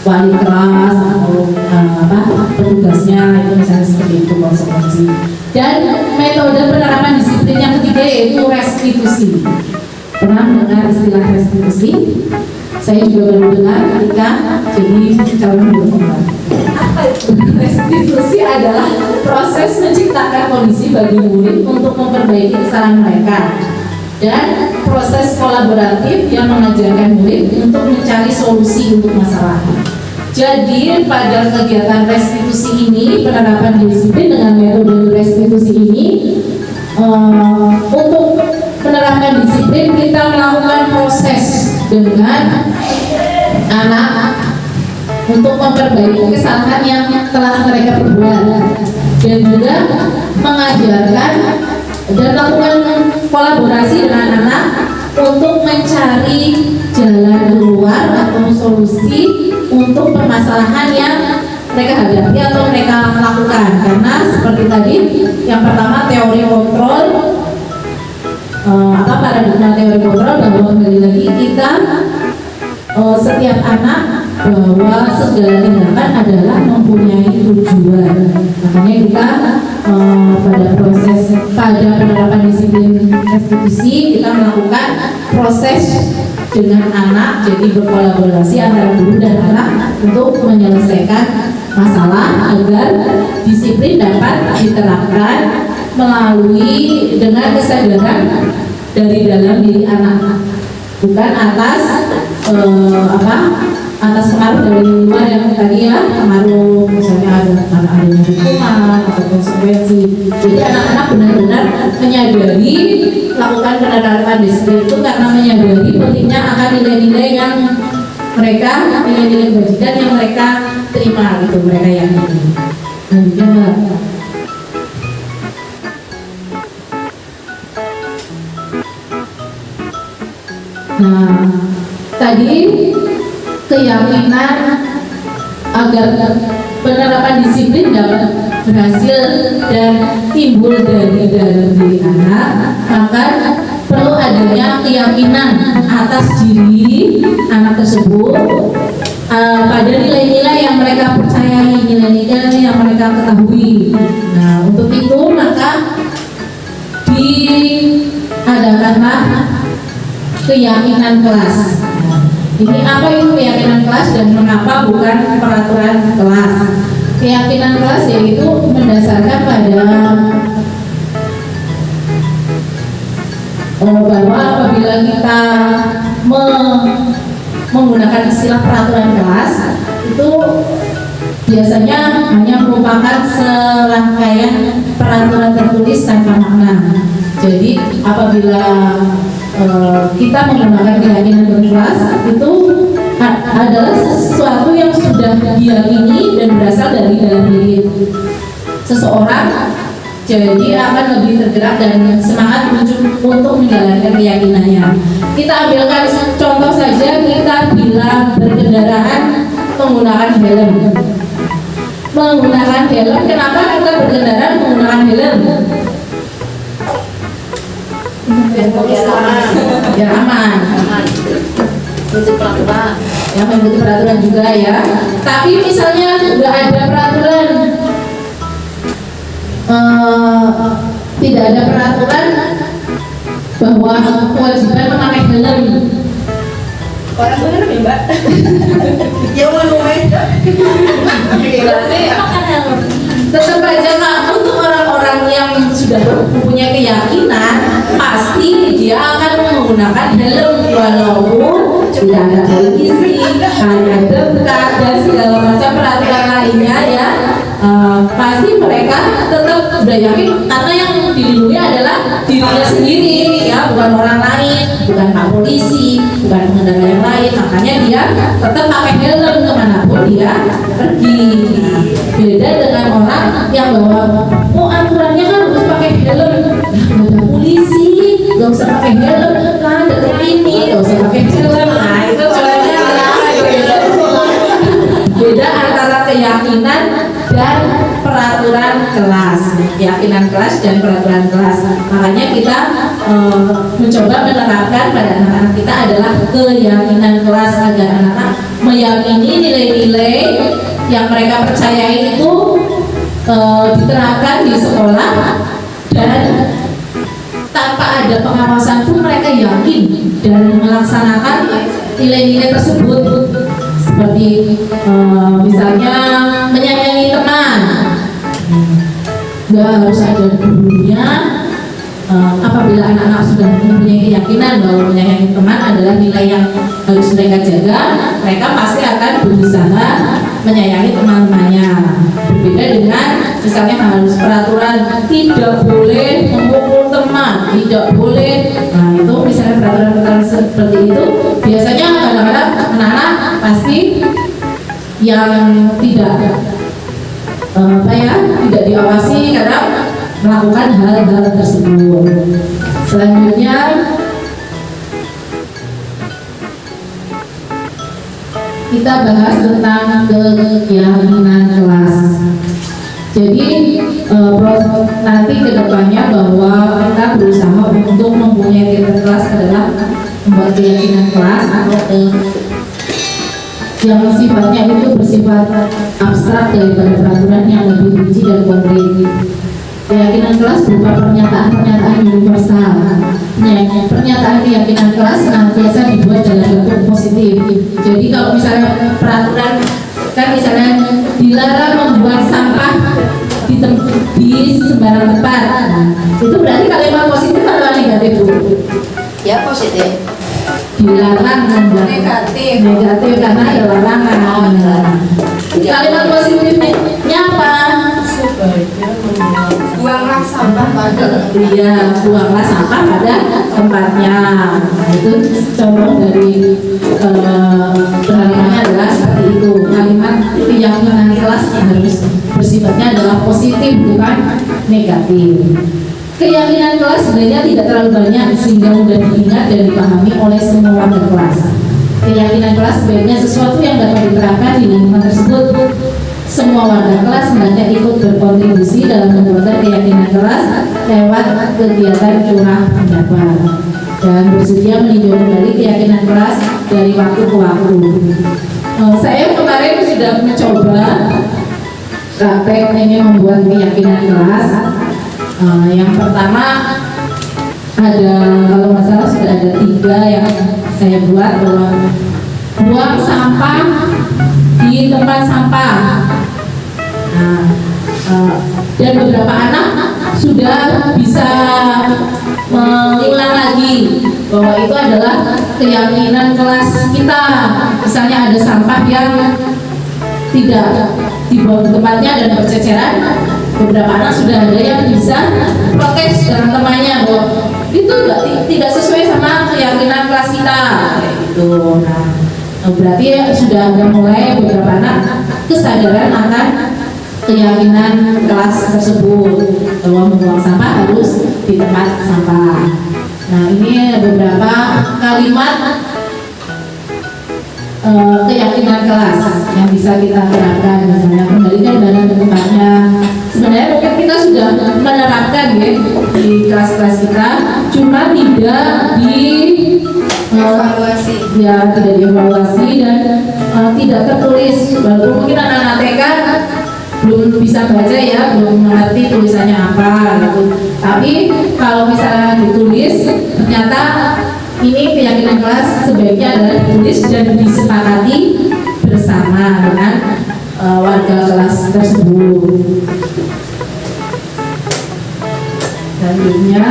Speaker 2: wali kelas atau petugasnya, itu misalnya seperti itu konsekuensi. Dan metode penerapan disiplin yang ketiga yaitu restitusi. Pernah mendengar istilah restitusi? Saya juga baru dengar ketika jadi calon guru pembawa. Restitusi adalah proses menciptakan kondisi bagi murid untuk memperbaiki kesalahan mereka, dan proses kolaboratif yang mengajarkan murid untuk mencari solusi untuk masalah. Jadi pada kegiatan restitusi ini, penerapan disiplin dengan metode restitusi ini, untuk menerapkan disiplin kita melakukan proses dengan anak untuk memperbaiki kesalahan yang telah mereka perbuat, dan juga mengajarkan dan melakukan kolaborasi dengan anak untuk mencari jalan keluar atau solusi untuk permasalahan yang mereka hadapi atau mereka lakukan. Karena seperti tadi yang pertama teori kontrol, paradigma teori kontrol, bahwa kembali lagi kita setiap anak bahwa segala tindakan adalah mempunyai tujuan. Makanya kita pada penerapan disiplin restitusi kita melakukan proses dengan anak, jadi berkolaborasi antara guru dan anak untuk menyelesaikan masalah agar disiplin dapat diterapkan melalui dengan kesadaran dari dalam diri anak, bukan atas pengaruh dari luar yang tadi ya, pengaruh misalnya adanya hukuman atau konsekuensi. Jadi anak-anak benar-benar menyadari melakukan penerapan disiplin itu karena menyadari pentingnya akan nilai-nilai yang mereka, nilai-nilai kebajikan yang mereka terima, gitu, mereka yakini. Lanjutnya. Nah, tadi keyakinan agar penerapan disiplin dapat berhasil dan timbul dari dalam diri anak, maka perlu adanya keyakinan atas diri anak tersebut pada nilai-nilai yang mereka percayai, nilai-nilai yang mereka ketahui. Nah, untuk itu maka diadakanlah keyakinan kelas. Ini apa itu keyakinan kelas dan mengapa bukan peraturan kelas? Keyakinan kelas yaitu mendasarkan pada bahwa apabila kita menggunakan istilah peraturan kelas itu biasanya hanya merupakan serangkaian peraturan tertulis tanpa makna. Jadi apabila kita menggunakan keyakinan berkelas itu adalah sesuatu yang sudah diyakini dan berasal dari dalam diri seseorang, jadi akan lebih tergerak dan semangat untuk menjalankan keyakinannya. Kita ambilkan contoh saja, kita bila berkendaraan menggunakan helm. Menggunakan helm, kenapa kita berkendara menggunakan helm? Biar aman.
Speaker 6: Itu peraturan.
Speaker 2: Yang mengikuti peraturan juga ya. Tapi misalnya nggak ada peraturan, tidak ada peraturan bahwa kewajiban memakai helm.
Speaker 5: Orang bener ya mbak? Ya berarti
Speaker 2: tetap aja Kak, untuk orang-orang yang sudah sudah mempunyai keyakinan, pasti dia akan menggunakan helm walaupun tidak ada polisi, hanya dekat dan segala macam peraturan lainnya ya. Pasti mereka tetap sudah yakin karena yang dilindungi adalah dirinya sendiri ya, bukan orang lain, bukan pak polisi, bukan pengendara yang lain. Makanya dia tetap pakai helm kemanapun dia pergi. Beda dengan orang yang bawa, oh aturannya kan harus pakai helm, nggak ada polisi, nggak usah pakai helm, nah dekat ini nggak usah pakai helm. Nah itu soalnya beda antara keyakinan dan peraturan kelas, keyakinan kelas dan peraturan kelas. Makanya kita mencoba menerapkan pada anak-anak kita adalah keyakinan kelas agar anak-anak meyakini nilai-nilai yang mereka percayai itu diterapkan di sekolah dan tanpa ada pengawasan pun mereka yakin dan melaksanakan nilai-nilai tersebut. Seperti misalnya menyayangi teman, nggak harus ada gurunya. Apabila anak-anak sudah mempunyai keyakinan bahwa menyayangi teman adalah nilai yang harus mereka jaga, mereka pasti akan berusaha menyayangi teman-temannya. Berbeda dengan misalnya harus peraturan tidak boleh memukul teman, tidak boleh. Nah itu misalnya peraturan-peraturan seperti itu biasanya kadang-kadang anak-anak pasti yang tidak tidak diawasi kadang melakukan hal-hal tersebut. Selanjutnya kita bahas tentang keyakinan kelas. Jadi nanti kedepannya bahwa kita berusaha untuk mempunyai keyakinan kelas adalah membuat keyakinan kelas atau yang sifatnya itu bersifat abstrak daripada peraturan yang lebih rinci dan konkret. Keyakinan kelas berupa pernyataan-pernyataan universal. Pernyataan keyakinan kelas senantiasa dibuat dalam bentuk positif. Jadi kalau misalnya peraturan kan misalnya dilarang membuang sampah di sembarang tempat, itu berarti kalimat positif atau negatif Bu?
Speaker 6: Ya positif.
Speaker 2: Dilarang membuang negatif karena ada larangan. Kalimat positifnya apa?
Speaker 5: Buanglah sampah pada
Speaker 2: buanglah sampah pada tempatnya. Nah, itu contoh dari kalimatnya adalah seperti itu. Kalimat keyakinan kelas yang harus bersifatnya adalah positif bukan negatif. Keyakinan kelas sebenarnya tidak terlalu banyak sehingga mudah diingat dan dipahami oleh semua warga kelas. Keyakinan kelas sebaiknya sesuatu yang dapat diterapkan di lingkungan tersebut. Semua warga kelas hendaknya ikut berkontribusi dalam pembuatan keyakinan kelas lewat kegiatan curah pendapat dan bersedia meninjau kembali keyakinan kelas dari waktu ke waktu. Saya kemarin sudah mencoba praktek ini membuat keyakinan kelas. Yang pertama ada, kalau nggak salah sudah ada 3 yang saya buat, bahwa buang sampah di tempat sampah. Nah, dan beberapa anak sudah bisa mengulang lagi bahwa itu adalah keyakinan kelas kita. Misalnya ada sampah yang tidak dibuang di tempatnya dan berceceran, beberapa anak sudah ada yang bisa protes dengan temannya bahwa itu tidak sesuai sama keyakinan kelas kita gitu. Nah, berarti sudah ada mulai beberapa anak kesadaran akan keyakinan kelas tersebut bahwa membuang sampah harus di tempat sampah. Nah, ini beberapa kalimat keyakinan kelas yang bisa kita terapkan, misalnya kembalikan barang ke tempatnya. Sebenarnya mungkin kita sudah menerapkan ya di kelas-kelas kita, cuma tidak di
Speaker 5: evaluasi.
Speaker 2: Ya tidak dievaluasi dan tidak tertulis. Walaupun mungkin anak-anak TK belum bisa baca ya, belum mengerti tulisannya apa gitu. Tapi kalau misalnya ditulis, ternyata ini keyakinan kelas sebaiknya adalah ditulis dan disepakati bersama dengan warga kelas tersebut. selanjutnya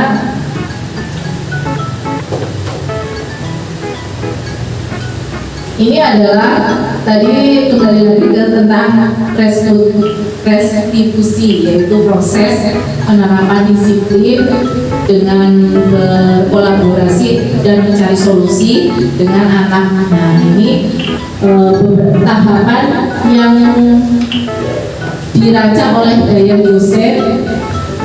Speaker 2: ini adalah tadi kembali lagi ke tentang restitusi, yaitu proses penerapan disiplin dengan berkolaborasi dan mencari solusi dengan anak. Nah, ini tahapan yang dirancang oleh Dayan Yosef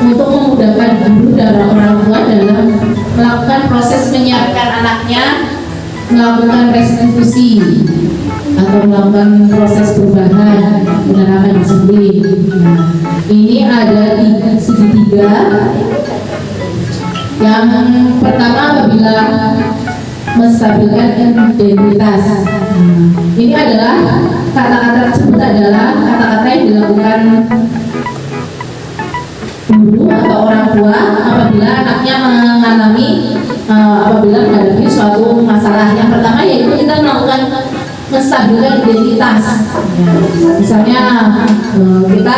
Speaker 2: untuk memudahkan guru dan orang tua dalam melakukan proses menyiapkan anaknya melakukan restitusi atau melakukan proses perubahan penerapan disiplin. Nah, ini ada segitiga. Yang pertama apabila menstabilkan identitas. Ini adalah kata-kata tersebut adalah kata-kata yang dilakukan guru atau orang tua apabila anaknya menghadapi suatu masalah. Yang pertama yaitu kita melakukan menstabilkan identitas. Misalnya kita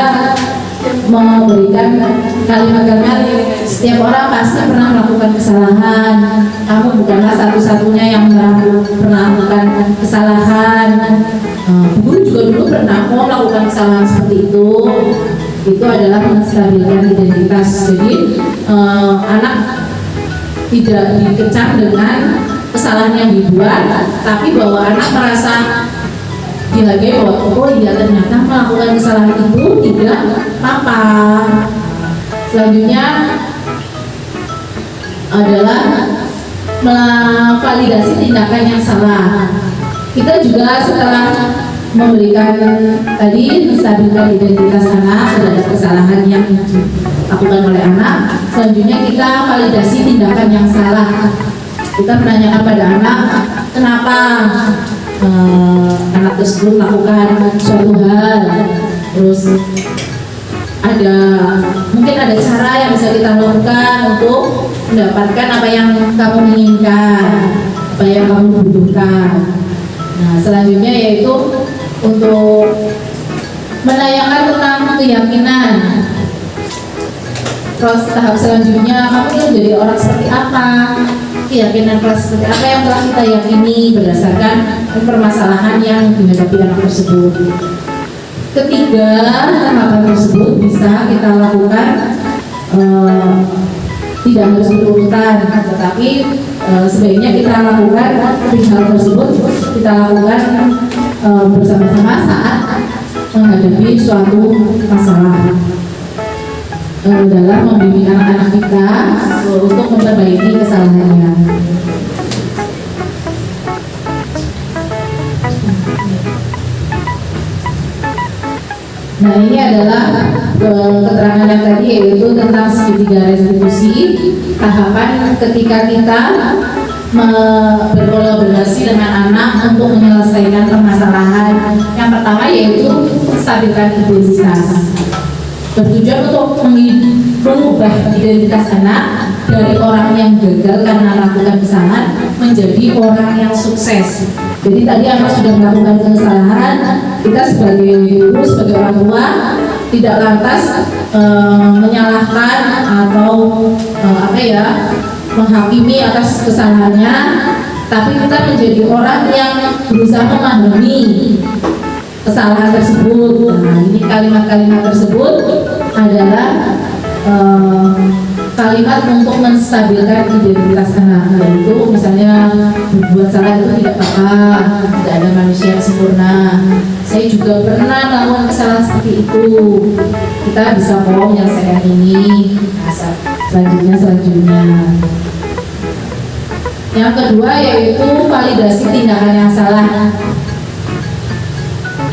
Speaker 2: memberikan kalimat-kalimat, setiap orang pasti pernah melakukan kesalahan, kamu bukanlah satu-satunya yang pernah melakukan kesalahan. Guru juga dulu pernah melakukan kesalahan seperti itu. Itu adalah menstabilkan identitas. Jadi anak tidak dikecam dengan kesalahan yang dibuat, tapi bahwa anak merasa dihargai bahwa oh iya ternyata melakukan kesalahan itu tidak apa-apa. Selanjutnya adalah memvalidasi tindakan yang salah. Kita juga setelah memberikan tadi menstabilkan identitas anak terhadap kesalahan yang dilakukan oleh anak, selanjutnya kita validasi tindakan yang salah. Kita menanyakan pada anak kenapa anak tersebut melakukan suatu hal, terus mungkin ada cara yang bisa kita lakukan untuk mendapatkan apa yang kamu inginkan, apa yang kamu butuhkan. Nah, selanjutnya yaitu untuk menanyakan tentang keyakinan. Terus tahap selanjutnya, kamu ingin jadi orang seperti apa? Keyakinan kelas seperti apa yang telah kita yakini berdasarkan permasalahan yang dihadapi anak tersebut. Ketiga, tahapan tersebut bisa kita lakukan tidak harus berurutan, tetapi sebaiknya kita lakukan hal tersebut kita lakukan bersama-sama saat menghadapi suatu masalah dalam membimbing anak-anak kita untuk memperbaiki kesalahannya. Nah, ini adalah keterangan yang tadi yaitu tentang segitiga restitusi, tahapan ketika kita berkolaborasi dengan anak untuk menyelesaikan permasalahan. Yang pertama yaitu menstabilkan identitas, bertujuan untuk mengubah identitas anak dari orang yang gagal karena melakukan kesalahan menjadi orang yang sukses. Jadi tadi anak sudah melakukan kesalahan, kita sebagai guru, sebagai orang tua tidak lantas menyalahkan atau menghakimi atas kesalahannya, tapi kita menjadi orang yang berusaha memahami kesalahan tersebut. Nah, ini kalimat-kalimat tersebut adalah kalimat untuk menstabilkan identitas anak, yaitu misalnya berbuat salah itu tidak apa-apa, tidak ada manusia yang sempurna. Saya juga pernah melakukan kesalahan seperti itu. Kita bisa kok menyelesaikan ini. Selanjutnya. Yang kedua yaitu validasi tindakan yang salah.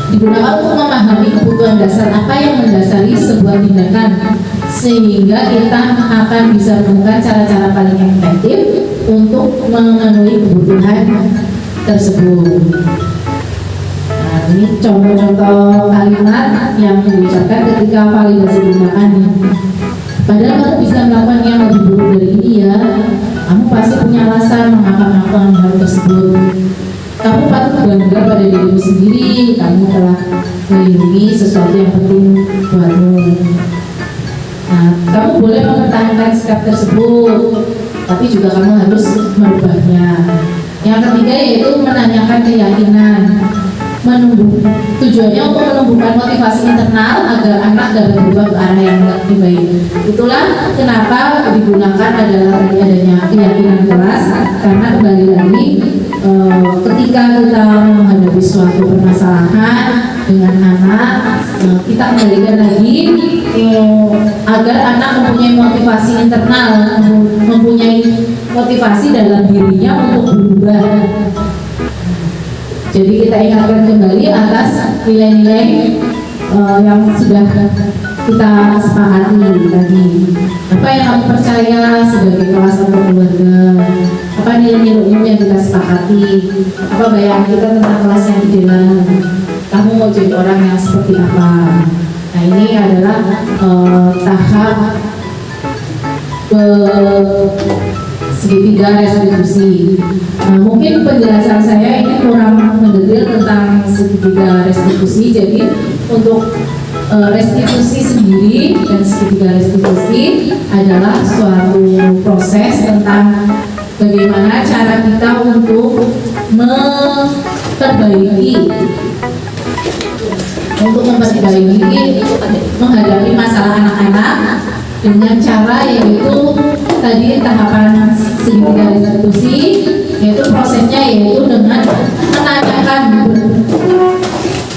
Speaker 2: Digunakan untuk memahami kebutuhan dasar apa yang mendasari sebuah tindakan, sehingga kita akan bisa menemukan cara-cara paling efektif untuk memenuhi kebutuhan tersebut. Nah, ini contoh-contoh kalimat yang diucapkan ketika validasi tindakan. Padahal kamu bisa melakukan yang lebih buruk dari ini ya. Kamu pasti punya alasan mengapa melakukan hal tersebut. Kamu patut bangga pada dirimu sendiri. Kamu telah melindungi sesuatu yang penting buatmu. Nah, kamu boleh mempertahankan sikap tersebut, tapi juga kamu harus merubahnya. Yang ketiga yaitu menanyakan keyakinan. Tujuannya untuk menumbuhkan motivasi internal agar anak dapat berubah ke arah yang lebih baik. Itulah kenapa digunakan adalah tadi adanya keyakinan kelas, karena kembali lagi ketika kita menghadapi suatu permasalahan dengan anak, kita kembalikan lagi agar anak mempunyai motivasi internal, mempunyai motivasi dalam dirinya untuk berubah. Jadi kita ingatkan kembali atas nilai-nilai yang sudah kita sepakati tadi. Apa yang kamu percaya sebagai kelas atau keluarga? Apa nilai-nilai umum yang kita sepakati? Apa bayangan kita tentang kelas yang ideal? Kamu mau jadi orang yang seperti apa? Nah, ini adalah tahap segitiga restitusi. Mungkin penjelasan saya ini kurang mendetail tentang segitiga restitusi. Jadi untuk restitusi sendiri dan segitiga restitusi adalah suatu proses tentang bagaimana cara kita untuk menghadapi masalah anak-anak dengan cara yaitu tadi tahapan segitiga restitusi, yaitu prosesnya yaitu dengan menanyakan.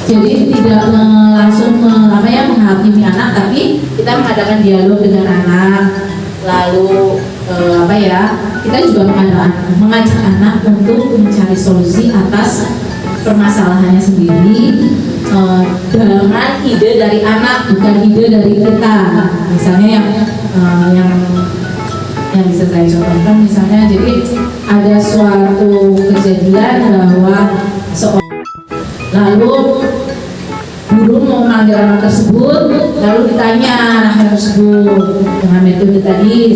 Speaker 2: Jadi tidak langsung menghakimi anak, tapi kita mengadakan dialog dengan anak. Lalu kita juga mengajak anak untuk mencari solusi atas permasalahannya sendiri dengan ide dari anak, bukan ide dari kita. Misalnya yang bisa saya contohkan, misalnya jadi ada suatu kejadian bahwa lalu guru mau memanggil anak tersebut, lalu ditanya anak tersebut dengan metode tadi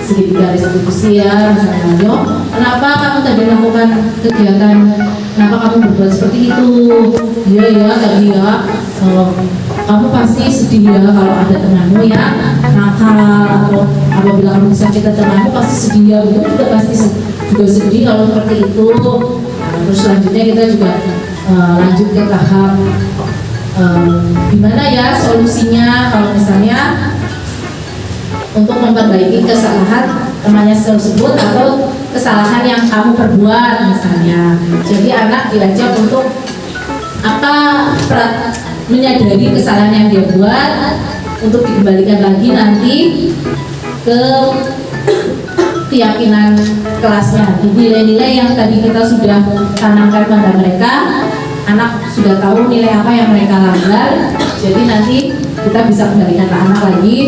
Speaker 2: segitiga restitusi ya, misalnya, kenapa kamu tadi melakukan kegiatan, kenapa kamu berbuat seperti itu? Iya tadi ya, kamu pasti sedih ya kalau ada temanmu ya nakal, atau apabila kamu disakiti temanmu pasti sedih ya, betul juga pasti juga sedih kalau seperti itu. Terus selanjutnya kita juga lanjut ke tahap gimana ya solusinya kalau misalnya untuk memperbaiki kesalahan temannya tersebut atau kesalahan yang kamu perbuat misalnya. Jadi anak diajak untuk menyadari kesalahan yang dia buat untuk dikembalikan lagi nanti ke keyakinan kelasnya. Nilai-nilai yang tadi kita sudah tanamkan pada mereka, anak sudah tahu nilai apa yang mereka langgar. Jadi nanti kita bisa kembalikan ke anak lagi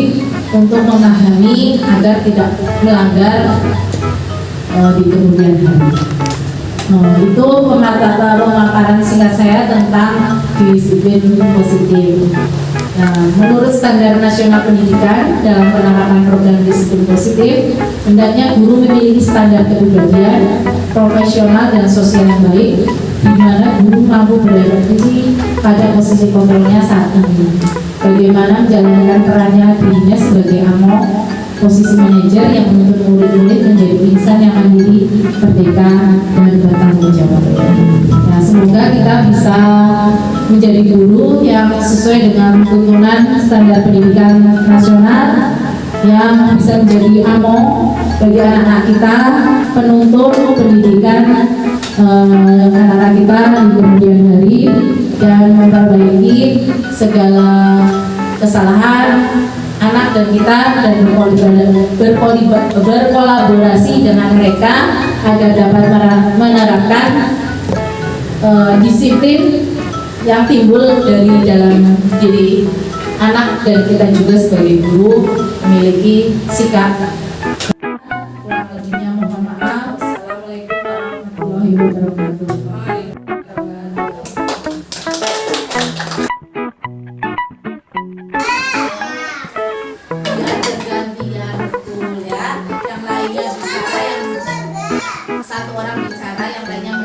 Speaker 2: untuk memahami agar tidak melanggar di kemudian hari. Itu pemaparan singkat saya tentang disiplin positif. Nah, menurut standar nasional pendidikan dalam penerapan program disiplin positif, hendaknya guru memiliki standar kepribadian, profesional dan sosial yang baik, di mana guru mampu beradaptasi pada posisi kontrolnya saat ini. Bagaimana menjalankan perannya dirinya sebagai amo, posisi manajer yang menuntut murid-murid menjadi insan yang mandiri, merdeka, dan bertanggung jawab. Nah, semoga kita bisa menjadi guru yang sesuai dengan tuntunan standar pendidikan nasional, yang bisa menjadi amo bagi anak-anak kita, penuntut pendidikan anak-anak kita di kemudian hari, dan memperbaiki segala kesalahan anak dan kita, dan berkolaborasi dengan mereka agar dapat menerapkan disiplin yang timbul dari dalam diri anak, dan kita juga sebagai guru memiliki sikap. Kurang lebihnya mohon maaf. Assalamualaikum warahmatullahi wabarakatuh. Satu orang bicara, yang lainnya